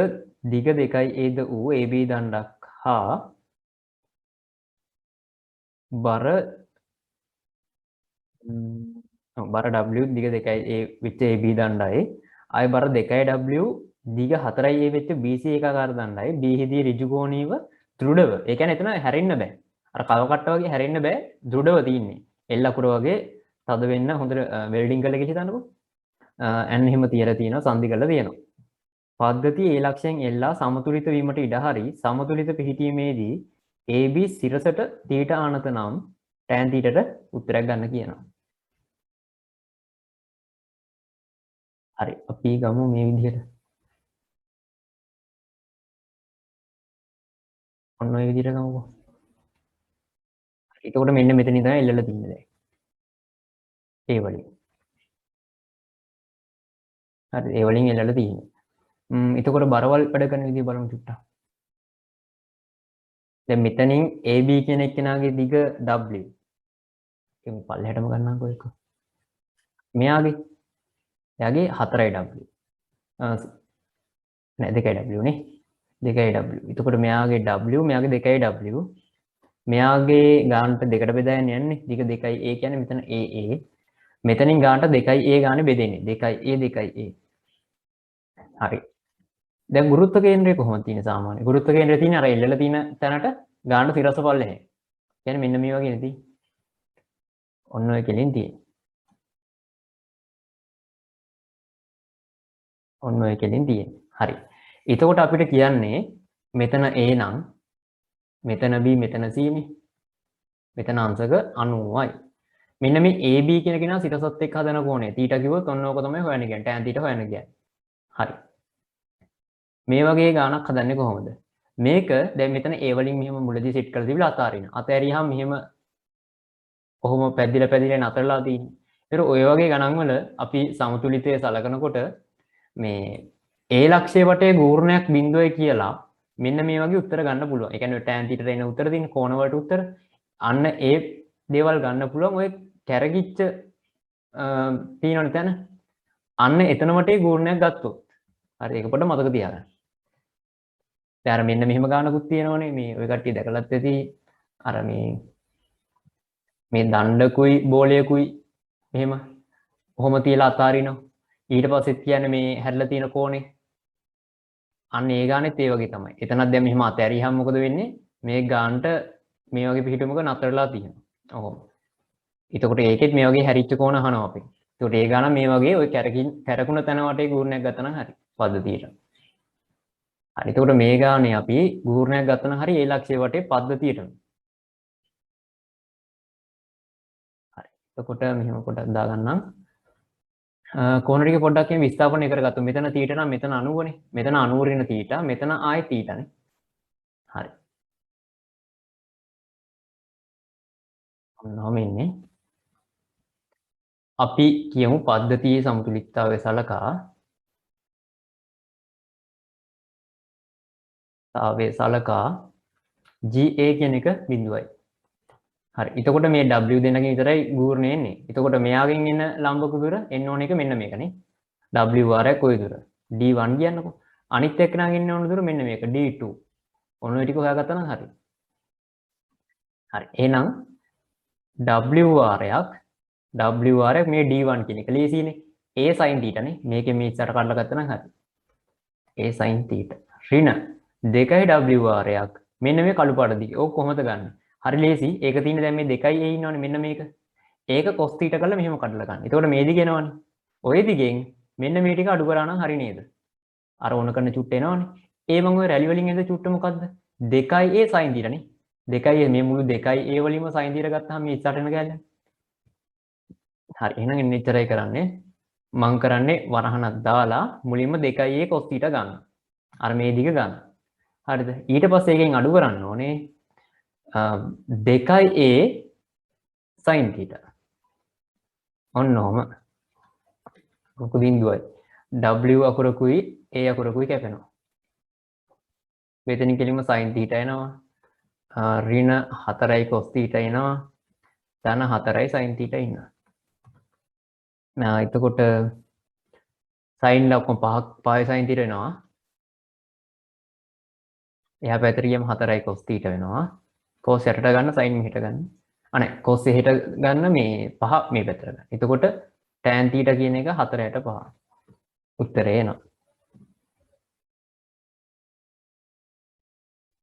දිග 2a ද වූ ab දණ්ඩක් හා බර බර W දිග 2යි A වෙච්ච AB දණ්ඩයි ආය බර 2යි W දිග 4යි A වෙච්ච BC ඒකාකාර දණ්ඩයි B හිදී ඍජුකෝණීව දෘඩව. ඒ කියන්නේ එතන හැරෙන්න බෑ. අර කව කට්ට වගේ හැරෙන්න බෑ. දෘඩව තියෙන්නේ. එල් අකුර වගේ තද වෙන්න හොඳට වෙල්ඩින් කරලා කියලා හිතන්නකෝ. n එහෙම තියලා තියෙනවා සංදි කරලා තියෙනවා. පද්ධතිය ඒ ලක්ෂයෙන් එල්ලා සමතුලිත වීමට ඉඩ හරි සමතුලිත පිහිටීමේදී AB සිරසට θ අනත නම් tan θට උත්තරයක් ගන්න කියනවා. හරි අපි ගමු මේ විදිහට. ඔන්න ඔය විදිහට ගමුකෝ. එතකොට මෙන්න මෙතන ඉඳන් එල්ලලා තින්නේ දැන්. ඒ වලින්. හරි ඒ වලින් එල්ලලා තියෙන්නේ. එතකොට බරවල් වැඩ කරන විදිහ බලමු චුට්ටක්. දැන් මෙතනින් AB කියන එක්කෙනාගේ දිග W. ඒක පල්ලෙහාටම ගන්නම්කෝ ඒක. මෙයාගේ එයාගේ 4යි W. නෑ 2යි W නේ. 2යි W. එතකොට මෙයාගේ W මෙයාගේ 2යි W. මෙයාගේ ගානට දෙකට බෙදා යන්නේ දිග 2යි A කියන්නේ මෙතන AA. මෙතනින් ගානට 2යි A ගානේ බෙදෙන්නේ. 2යි A 2යි A. හරි. දැන් ගුරුත්ව කේන්ද්‍රය කොහොමද තියෙන්නේ සාමාන්‍ය? ගුරුත්ව කේන්ද්‍රය තියෙන්නේ අර එල්ලලා තියෙන තැනට ගානට සිරස පල්ලෙහේ. කියන්නේ මෙන්න මේ වගේ නෙදී. ඔන්න ඔය කෙලින් තියෙන්නේ. ඔන්න ඔය කෙලින් තියෙන්නේ. හරි. එතකොට අපිට කියන්නේ මෙතන A නම් මෙතන B මෙතන C නේ. මෙතන අංශක 90යි. මෙන්න මේ AB කියන කෙනා සිරසත් එක්ක හදන කෝණය. θ කිව්වොත් ඔන්න ඕක තමයි හොයන්න කියන්නේ. tan θ හොයන්න කියන්නේ. හරි. මේ වගේ ගාණක් හදන්නේ කොහොමද? මේක දැන් මෙතන A වලින් මෙහෙම මුලදී සෙට් කරලා තිබිලා අතාරින. අතෑරියාම මෙහෙම කොහොම පැදිලා නතරලා තියෙන්නේ. ඒතර ඔය වගේ ගණන් වල අපි සමතුලිතය සලකනකොට මේ A ලක්ෂයේ වටේ ගූර්ණයක් බිඳුවයි කියලා මෙන්න මේ වගේ උත්තර ගන්න පුළුවන්. ඒ කියන්නේ tan θ එන උත්තර දින කෝණ වලට උත්තර අන්න ඒ දේවල් ගන්න පුළුවන්. ඔය කැරගිච්ච තියෙනවනේ තැන. අන්න එතන වටේ ගූර්ණයක් ගත්තොත්. හරි ඒක පොඩ්ඩක් මතක තියාගන්න. දැන් අර මෙන්න මෙහෙම ගානකුත් තියෙනවනේ මේ ඔය කට්ටිය දැකලත් ඇති අර මේ දණ්ඩකුයි බෝලයකුයි මෙහෙම කොහොම තියලා අතාරිනවා ඊට පස්සෙත් කියන්නේ මේ හැරිලා තියෙන කෝණේ අන්න ඒ ගානෙත් ඒ වගේ තමයි. එතනක් දැන් මෙහෙම අතෑරියහම මොකද වෙන්නේ? මේ ගානට මේ වගේ පිහිටුමක නතරලා තියෙනවා. ඔහොම. එතකොට ඒකෙත් මේ වගේ හැරිච්ච කෝණ අහනවා අපි. එතකොට ඒ ගාන මේ වගේ ඔය කැරකුණ තැන වටේ ගූර්ණයක් ගත්තා නම් හරි පද්ධතියට. හරි. එතකොට මේ ගානේ අපි ගූර්ණයක් ගත්තා නම් හරි ඒ ලක්ෂ්‍ය වටේ පද්ධතියටම. හරි. එතකොට මෙහෙම පොඩ්ඩක් දාගන්නම්. කෝණ ටික පොඩ්ඩක් එහෙම විස්ථාපනය කරගත්තු. මෙතන θ නම් මෙතන 90නේ. මෙතන 90 රින θ. මෙතන ආයේ θ නේ. හරි. ඔන්නෝම ඉන්නේ. අපි කියමු පද්ධතියේ සමතුලිතතාවය සලකා GA කියන එක බිඳුවයි. හරි. එතකොට මේ W දෙන්නකින් විතරයි ගූර්ණය එන්නේ. එතකොට මෙයාගෙන් එන ලම්බක දුර එන්න ඕන එක මෙන්න මේකනේ. W වාරයක් ওই දුර. D1 කියන්නකෝ. අනිත් එක්කනගෙන් එන්න ඕන දුර මෙන්න මේක D2. ඔන්න ඔය ටික හොයාගත්තා නම් හරි. හරි. එහෙනම් W වාරයක් මේ D1 කියන එක ලේසියිනේ. A sin θ නේ. මේකෙන් මේ ඉස්සරට කඩලා ගත්තා නම් හරි. A sin θ. ඍණ 2යි W වාරයක්. මෙන්න මේ කළු පාට දිගේ. ඕක කොහොමද ගන්නෙ? හරි ලේසි. ඒක තියෙන්නේ දැන් මේ 2යි A ඉන්නවනේ මෙන්න මේක. ඒක cos θ කරලා මෙහෙම කඩලා ගන්න. එතකොට මේ දිග එනවනේ. ওই දිගෙන් මෙන්න මේ ටික අඩු කරා නම් හරි නේද? අර ඕන කරන චුට්ට එනවනේ. ඒ මම ඔය රැලි වලින් එන චුට්ට මොකද්ද? 2යි A sin θ නේ. 2යි මේ මුළු 2යි A වලින්ම sin θ ගත්තාම මේ ඉස්සරට එන ගෑල්ල. හරි. එහෙනම් එන්න එච්චරයි කරන්නේ. මම කරන්නේ වරහනක් දාලා මුලින්ම 2යි A cos θ ගන්න. අර මේ දිග ගන්න. හරිද? ඊට පස්සේ එකෙන් අඩු කරන්න ඕනේ 2A sin θ. ඔන්නෝම මොකද බිඳුවයි. W අකුරකුයි A අකුරකුයි කැපෙනවා. මෙතනින් කෙලින්ම sin θ එනවා. ඍණ 4යි cos θ එනවා. ධන 4යි sin θ ඉන්නවා. එතකොට sin ලක්ම 5යි sin θ වෙනවා. එහා පැත්තට ගියම 4යි cos θ වෙනවා. cos යටට ගන්න sin මෙහෙට ගන්න. අනේ cos එහෙට ගන්න මේ 5 මේ පැත්තට ගන්න. එතකොට tan θ කියන එක 4/5. උත්තරේ එනවා.